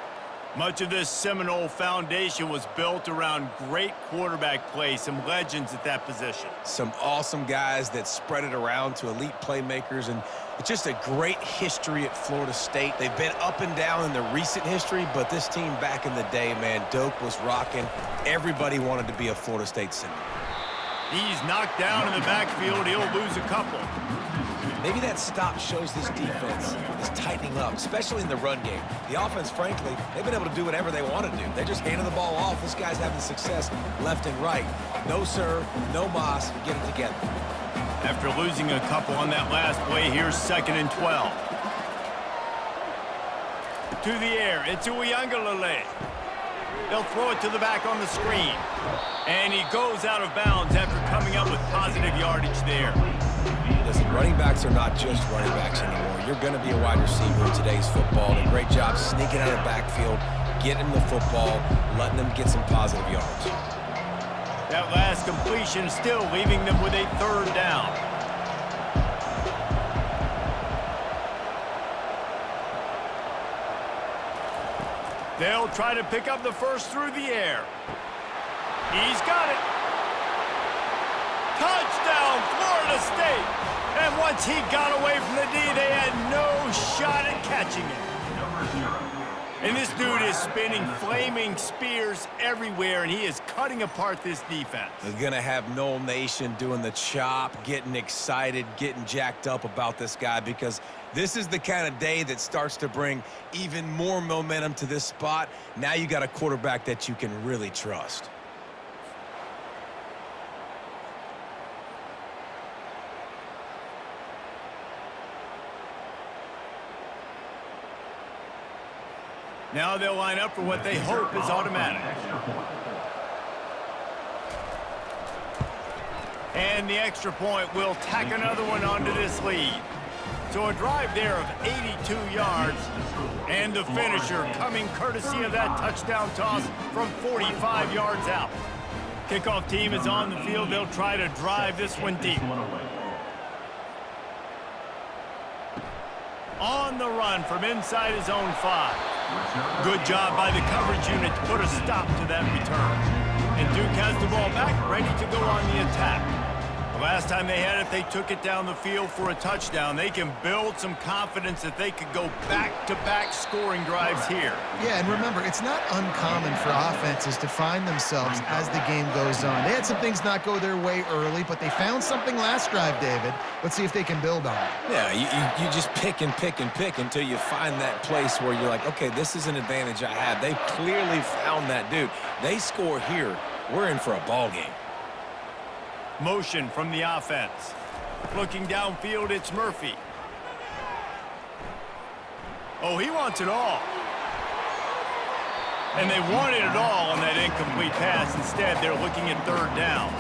Much of this Seminole foundation was built around great quarterback play, some legends at that position. Some awesome guys that spread it around to elite playmakers, and it's just a great history at Florida State. They've been up and down in the recent history, but this team back in the day, man, Doak was rocking. Everybody wanted to be a Florida State Seminole. He's knocked down in the backfield. He'll lose a couple. Maybe that stop shows this defense is tightening up, especially in the run game. The offense, frankly, they've been able to do whatever they want to do. They're just handing the ball off. This guy's having success left and right. No, sir, no mas. Get it together. After losing a couple on that last play, here's 2nd and 12. To the air, it's Uiagalelei. They'll throw it to the back on the screen. And he goes out of bounds after coming up with positive yardage there. Listen, running backs are not just running backs anymore. You're going to be a wide receiver in today's football. And a great job sneaking out of the backfield, getting the football, letting them get some positive yards. That last completion still leaving them with a 3rd down. They'll try to pick up the first through the air. He's got it. Touchdown, Florida State. And once he got away from the D, they had no shot at catching it. And this dude is spinning flaming spears everywhere, and he is cutting apart this defense. They're going to have Noel Nation doing the chop, getting excited, getting jacked up about this guy, because this is the kind of day that starts to bring even more momentum to this spot. Now you got a quarterback that you can really trust. Now they'll line up for what they hope is automatic. And the extra point will tack another one onto this lead. So a drive there of 82 yards. And the finisher coming courtesy of that touchdown toss from 45 yards out. Kickoff team is on the field. They'll try to drive this one deep. On the run from inside his own 5. Good job by the coverage unit to put a stop to that return. And Duke has the ball back, ready to go on the attack. The last time they had it, they took it down the field for a touchdown. They can build some confidence that they could go back-to-back scoring drives here. Yeah, and remember, it's not uncommon for offenses to find themselves as the game goes on. They had some things not go their way early, but they found something last drive, David. Let's see if they can build on it. Yeah, you just pick and pick and pick until you find that place where you're like, okay, this is an advantage I have. They clearly found that dude. They score here, we're in for a ball game. Motion from the offense. Looking downfield, it's Murphy. Oh, he wants it all. And they wanted it all on that incomplete pass. Instead, they're looking at 3rd down.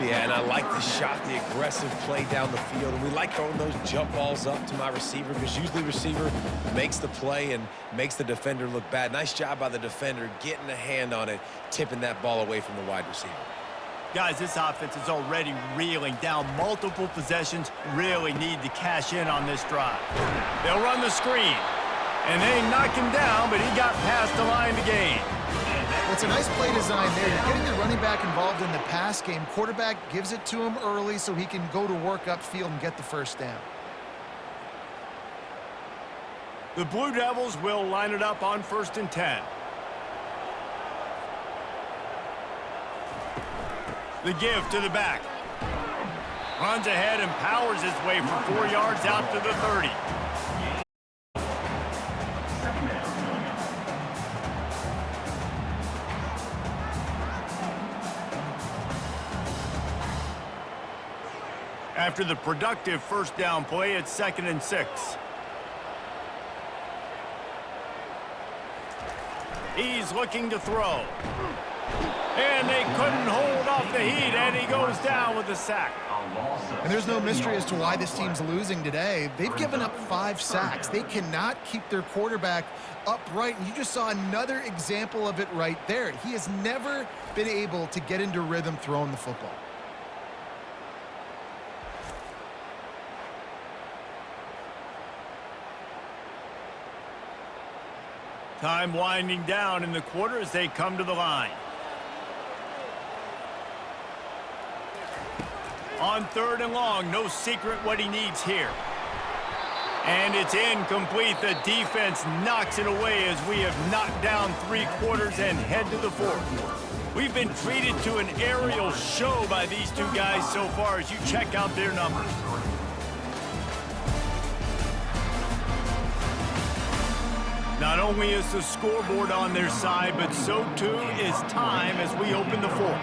Yeah, and I like the shot, the aggressive play down the field. And we like throwing those jump balls up to my receiver, because usually the receiver makes the play and makes the defender look bad. Nice job by the defender getting a hand on it, tipping that ball away from the wide receiver. Guys, this offense is already reeling down multiple possessions. Really need to cash in on this drive. They'll run the screen. And they knock him down, but he got past the line to gain. Well, it's a nice play design there. You're getting the running back involved in the pass game. Quarterback gives it to him early so he can go to work upfield and get the 1st down. The Blue Devils will line it up on 1st and 10. The give to the back. Runs ahead and powers his way for 4 yards out to the 30. After the productive 1st down play, it's 2nd and 6. He's looking to throw. And they couldn't hold off the heat, and he goes down with a sack. And there's no mystery as to why this team's losing today. They've given up 5 sacks. They cannot keep their quarterback upright, and you just saw another example of it right there. He has never been able to get into rhythm throwing the football. Time winding down in the quarter as they come to the line. On 3rd and long, no secret what he needs here. And it's incomplete. The defense knocks it away as we have knocked down 3 quarters and head to the 4th. We've been treated to an aerial show by these two guys so far as you check out their numbers. Not only is the scoreboard on their side, but so too is time as we open the fourth.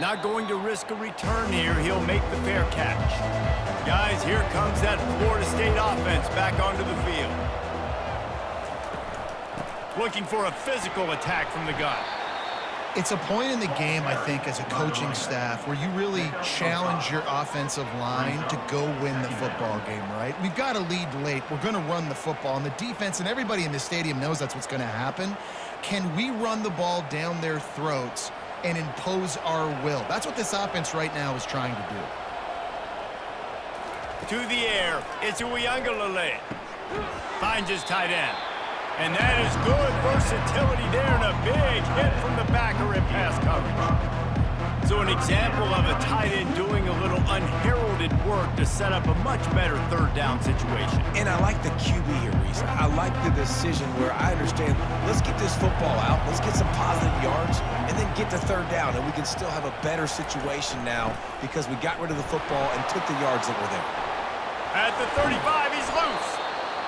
Not going to risk a return here. He'll make the fair catch. Guys, here comes that Florida State offense back onto the field. Looking for a physical attack from the gun. It's a point in the game, I think, as a coaching staff where you really challenge your offensive line to go win the football game, right? We've got to lead late. We're going to run the football. And the defense and everybody in the stadium knows that's what's going to happen. Can we run the ball down their throats and impose our will? That's what this offense right now is trying to To do. the air, it's Uiagalelei. Finds his tight end. And that is good versatility there and a big hit from the backer in pass coverage. So an example of a tight end doing a little unheralded work to set up a much better third down situation. And I like the QB here, Reese. I like the decision where I understand, let's get this football out, let's get some positive yards, and then get to third down, and we can still have a better situation now because we got rid of the football and took the yards that were there. At the 35, he's loose.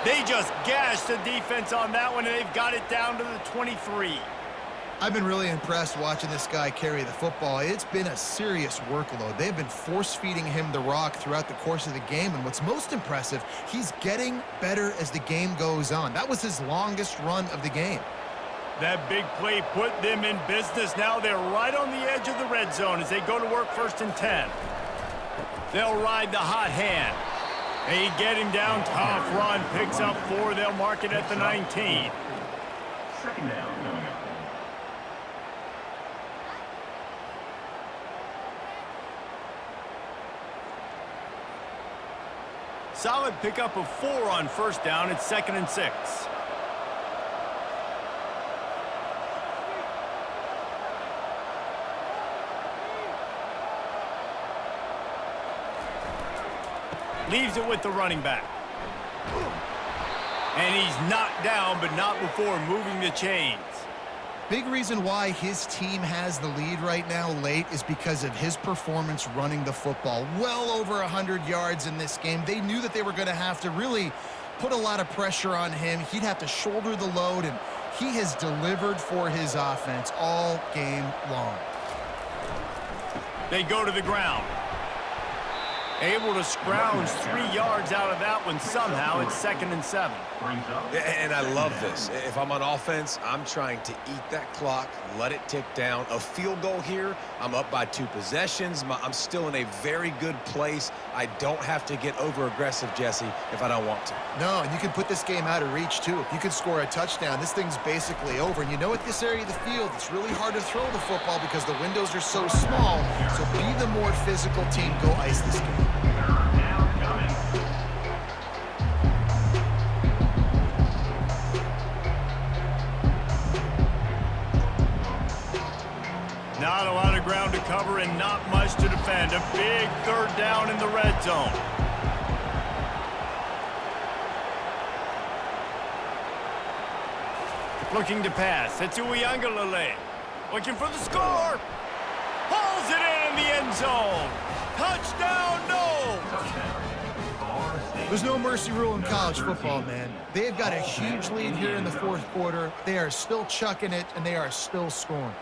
They just gashed the defense on that one, and they've got it down to the 23. I've been really impressed watching this guy carry the football. It's been a serious workload. They've been force-feeding him the rock throughout the course of the game, and what's most impressive, he's getting better as the game goes on. That was his longest run of the game. That big play put them in business. Now they're right on the edge of the red zone as they go to work 1st and 10. They'll ride the hot hand. They get him down, tough run, picks up 4. They'll mark it at the 19. Second down coming up. Solid pickup of 4 on 1st down. It's 2nd and 6. Leaves it with the running back. And he's knocked down, but not before moving the chains. Big reason why his team has the lead right now late is because of his performance running the football. Well over 100 yards in this game. They knew that they were going to have to really put a lot of pressure on him. He'd have to shoulder the load, and he has delivered for his offense all game long. They go to the ground. Able to scrounge 3 yards out of that one somehow. It's 2nd and 7. And I love this. If I'm on offense, I'm trying to eat that clock, let it tick down. A field goal here, I'm up by 2 possessions. I'm still in a very good place. I don't have to get over-aggressive, Jesse, if I don't want to. No, and you can put this game out of reach, too. If you can score a touchdown, this thing's basically over. And you know, at this area of the field, it's really hard to throw the football because the windows are so small. So be the more physical team. Go ice this game. Not a lot of ground to cover and not much to defend. A big 3rd down in the red zone. Looking to pass. It's Uiagalelei. Looking for the score. Hauls it in the end zone. Touchdown, no! There's no mercy rule in college football, man. They've got a huge lead here in the 4th quarter. They are still chucking it, and they are still scoring.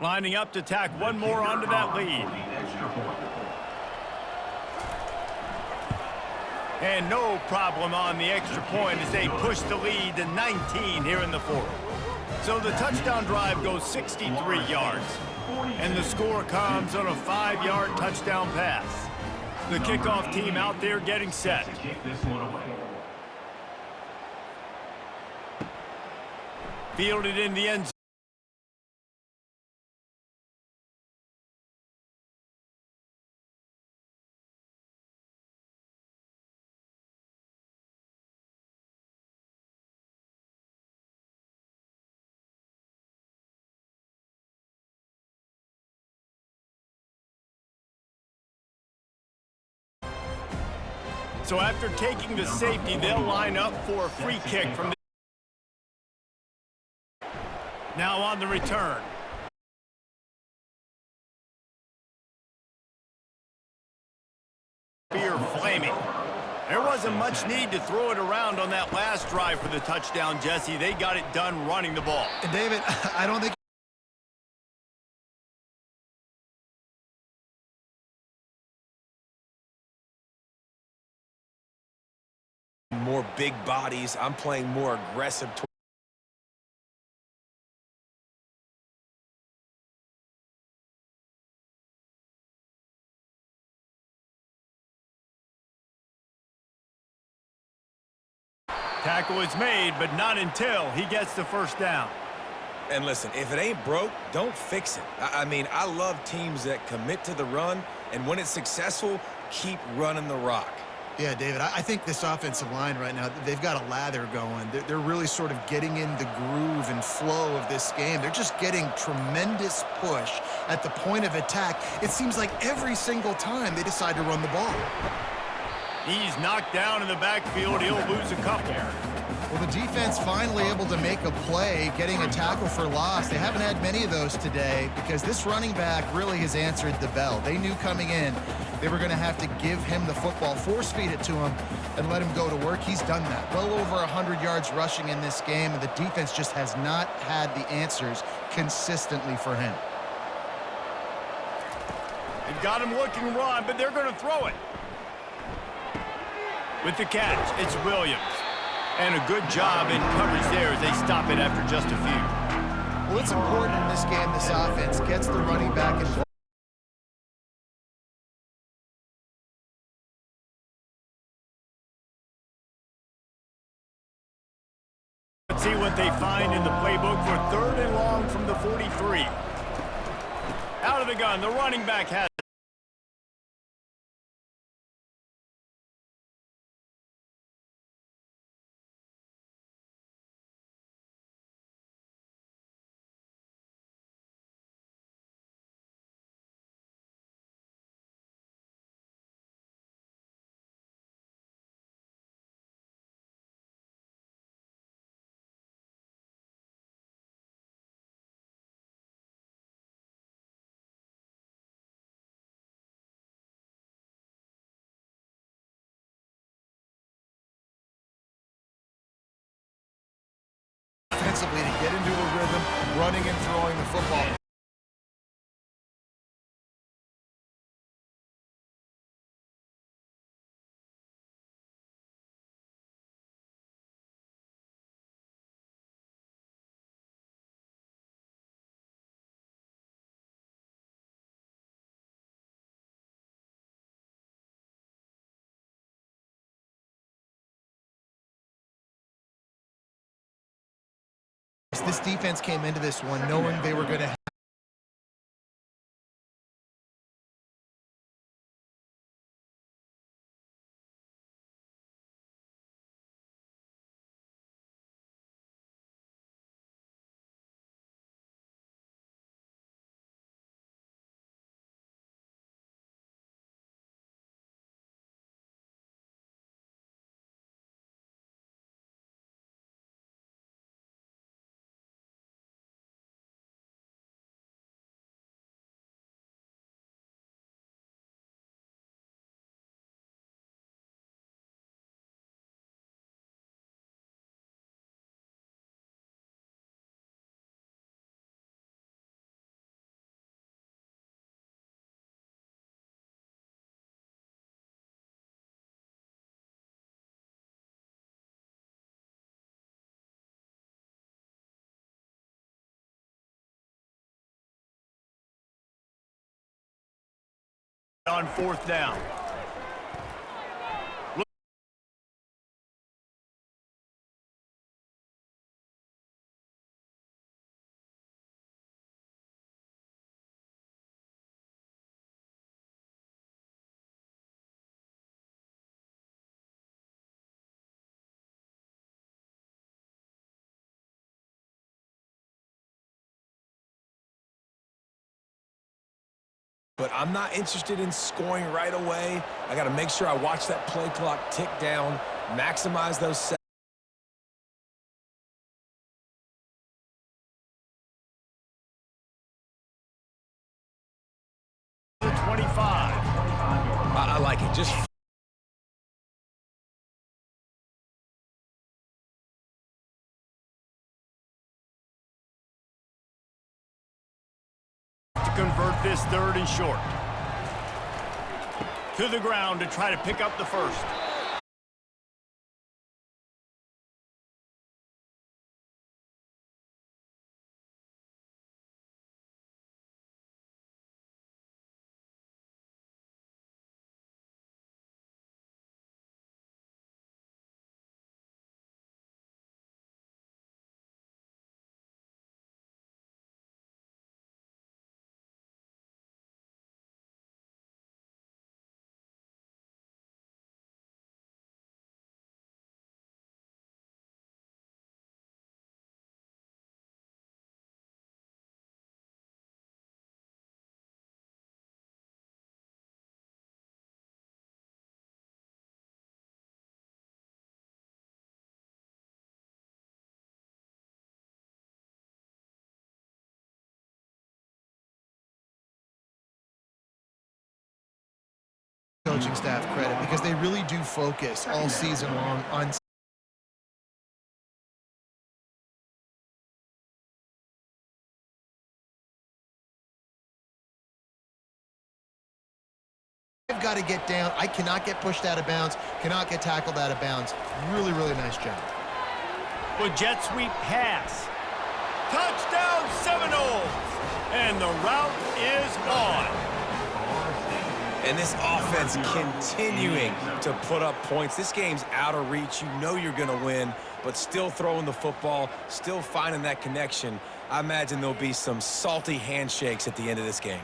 Lining up to tack one more onto that lead. And no problem on the extra point as they push the lead to 19 here in the 4th. So the touchdown drive goes 63 yards. And the score comes on a 5-yard touchdown pass. The kickoff team out there getting set. Fielded in the end zone. So after taking the safety, they'll line up for a free kick from the... Now on the return. Spear flaming. There wasn't much need to throw it around on that last drive for the touchdown, Jesse. They got it done running the ball. And David, I don't think more big bodies. I'm playing more aggressive. Tackle is made, but not until he gets the first down. And listen, if it ain't broke, don't fix it. I mean, I love teams that commit to the run, and when it's successful, keep running the rock. Yeah, David, I think this offensive line right now, they've got a lather going. They're really sort of getting in the groove and flow of this game. They're just getting tremendous push at the point of attack. It seems like every single time they decide to run the ball. He's knocked down in the backfield. He'll lose a couple. Well, the defense finally able to make a play, getting a tackle for loss. They haven't had many of those today because this running back really has answered the bell. They knew coming in they were going to have to give him the football, force feed it to him, and let him go to work. He's done that. Well over 100 yards rushing in this game, and the defense just has not had the answers consistently for him. They've got him looking run, but they're going to throw it. With the catch, it's Williams. And a good job in coverage there as they stop it after just a few. Well, it's important in this game, this offense gets the running back involved. Let's see what they find in the playbook for 3rd and long from the 43. Out of the gun, the running back has it. Offensively to get into a rhythm, running and throwing the football. This defense came into this one knowing they were going to on 4th down. but I'm not interested in scoring right away. I got to make sure I watch that play clock tick down, maximize those seconds. 25. I like it. Just to convert this 3rd and short. To the ground to try to pick up the first. Coaching staff credit because they really do focus all season long on I've got to get down. I cannot get pushed out of bounds, cannot get tackled out of bounds. Really, really nice job. With jet sweep pass. Touchdown Seminoles! And the route is on. And this offense continuing to put up points. This game's out of reach. You know you're going to win, but still throwing the football, still finding that connection. I imagine there'll be some salty handshakes at the end of this game.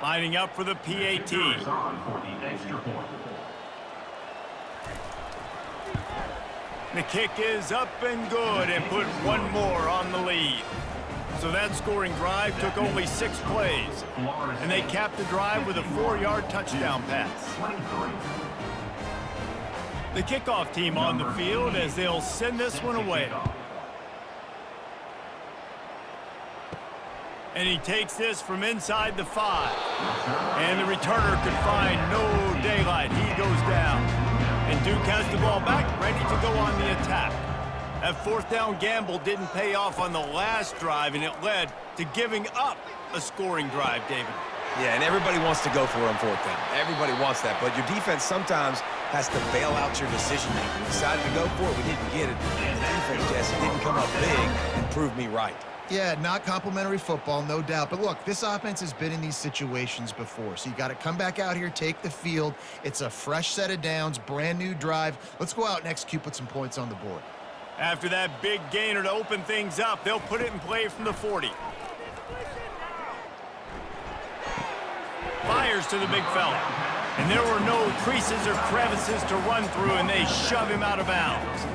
Lining up for the PAT. On for the extra point. The kick is up and good and put one more on the lead. So that scoring drive took only 6 plays. And they capped the drive with a 4-yard touchdown pass. 23. The kickoff team on the field as they'll send this one away. And he takes this from inside the 5. And the returner could find no daylight. He goes down. And Duke has the ball back, ready to go on the attack. That 4th down gamble didn't pay off on the last drive, and it led to giving up a scoring drive, David. Yeah, and everybody wants to go for it on 4th down. Everybody wants that, but your defense sometimes has to bail out your decision-making. We decided to go for it, we didn't get it. And the defense, Jesse, didn't come up big and prove me right. Yeah, not complimentary football, no doubt. But look, this offense has been in these situations before. So you got to come back out here, take the field. It's a fresh set of downs, brand new drive. Let's go out and execute, put some points on the board. After that big gainer to open things up, they'll put it in play from the 40. Fires to the big fella. And there were no creases or crevices to run through, and they shove him out of bounds.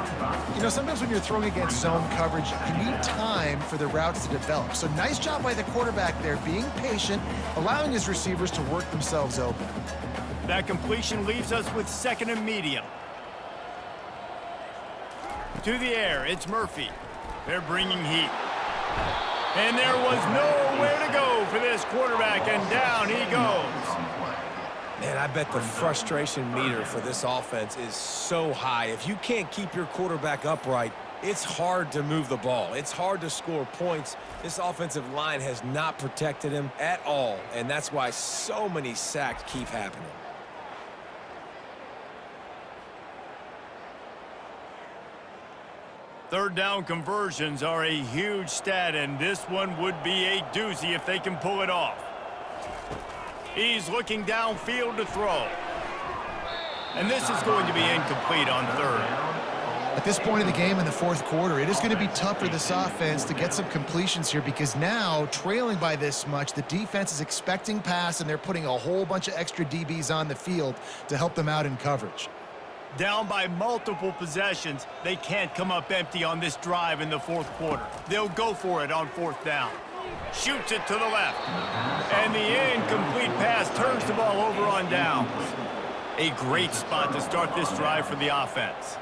You know, sometimes when you're throwing against zone coverage, you need time for the routes to develop. So nice job by the quarterback there, being patient, allowing his receivers to work themselves open. That completion leaves us with 2nd and medium. To the air, it's Murphy. They're bringing heat. And there was nowhere to go for this quarterback, and down he goes. Man, I bet the frustration meter for this offense is so high. If you can't keep your quarterback upright, it's hard to move the ball. It's hard to score points. This offensive line has not protected him at all, and that's why so many sacks keep happening. Third down conversions are a huge stat, and this one would be a doozy if they can pull it off. He's looking downfield to throw. And this is going to be incomplete on 3rd. At this point of the game in the fourth quarter, it is going to be tough for this offense to get some completions here because now, trailing by this much, the defense is expecting pass, and they're putting a whole bunch of extra DBs on the field to help them out in coverage. Down by multiple possessions, they can't come up empty on this drive in the fourth quarter. They'll go for it on fourth down. Shoots it to the left. And the incomplete pass turns the ball over on downs. A great spot to start this drive for the offense.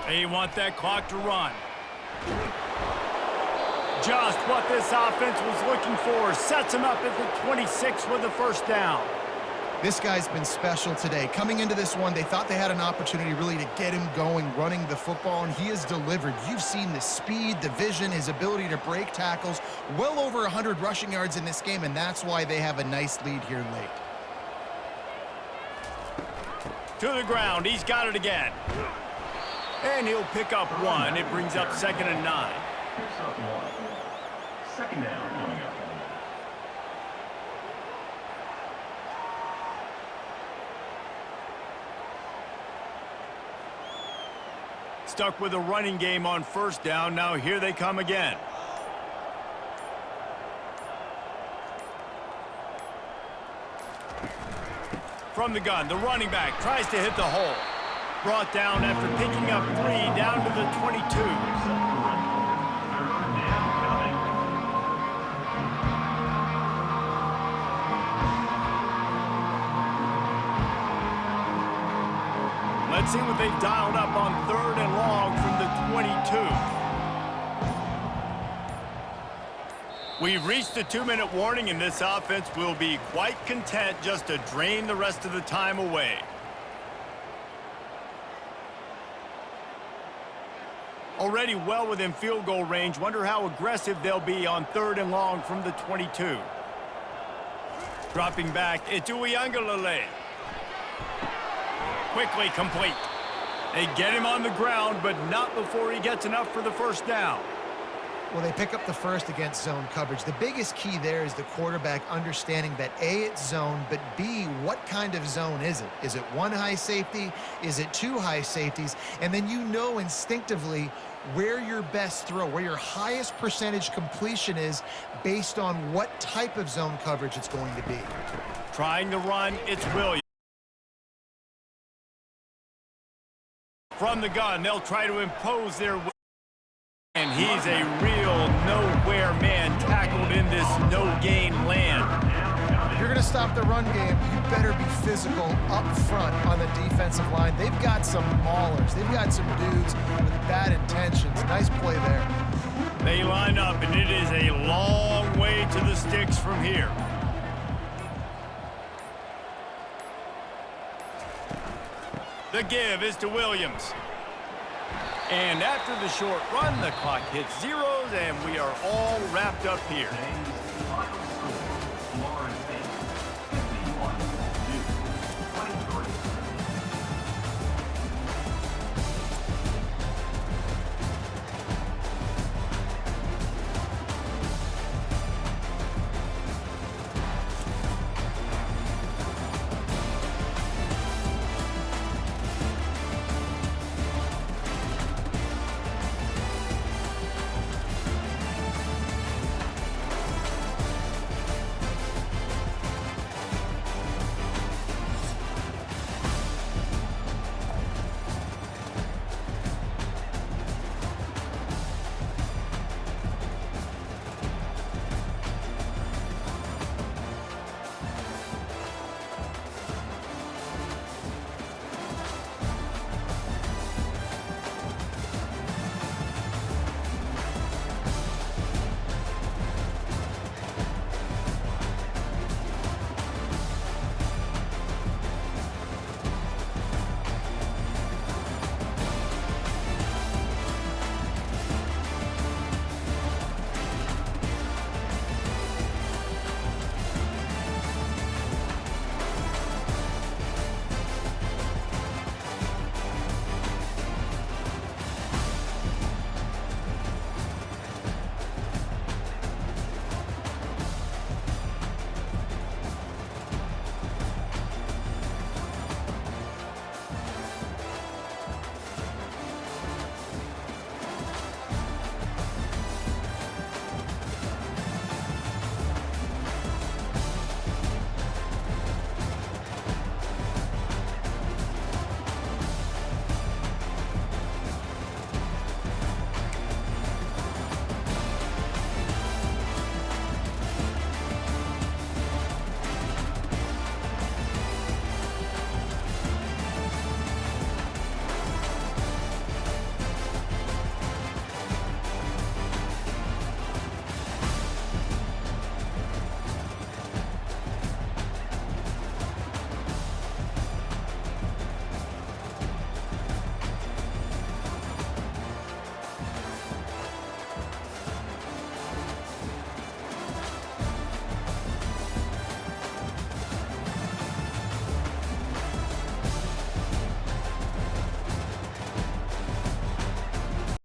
They want that clock to run. Just what this offense was looking for. Sets him up at the 26 with the first down. This guy's been special today. Coming into this one, they thought they had an opportunity really to get him going, running the football, and he has delivered. You've seen the speed, the vision, his ability to break tackles. Well over 100 rushing yards in this game, and that's why they have a nice lead here late. To the ground. He's got it again. And he'll pick up one. It brings up 2nd and 9. Picks up 1. Second down coming up. Stuck with a running game on first down. Now here they come again. From the gun, the running back tries to hit the hole. Brought down after picking up 3 down to the 22. Let's see what they've dialed up on 3rd and long from the 22. We've reached the 2-minute warning, and this offense will be quite content just to drain the rest of the time away. Already well within field goal range. Wonder how aggressive they'll be on 3rd and long from the 22. Dropping back, it's Uiagalelei. Quickly complete. They get him on the ground, but not before he gets enough for the first down. Well, they pick up the first against zone coverage. The biggest key there is the quarterback understanding that A, it's zone, but B, what kind of zone is it? Is it 1 high safety? Is it 2 high safeties? And then you know instinctively where your best throw, where your highest percentage completion is based on what type of zone coverage it's going to be. Trying to run, it's Williams. From the gun, they'll try to impose their will. And he's a real nowhere man tackled in this no-gain land. If you're going to stop the run game, you better be physical up front on the defensive line. They've got some maulers. They've got some dudes with bad intentions. Nice play there. They line up, and it is a long way to the sticks from here. The give is to Williams. And after the short run, the clock hits zeros, and we are all wrapped up here.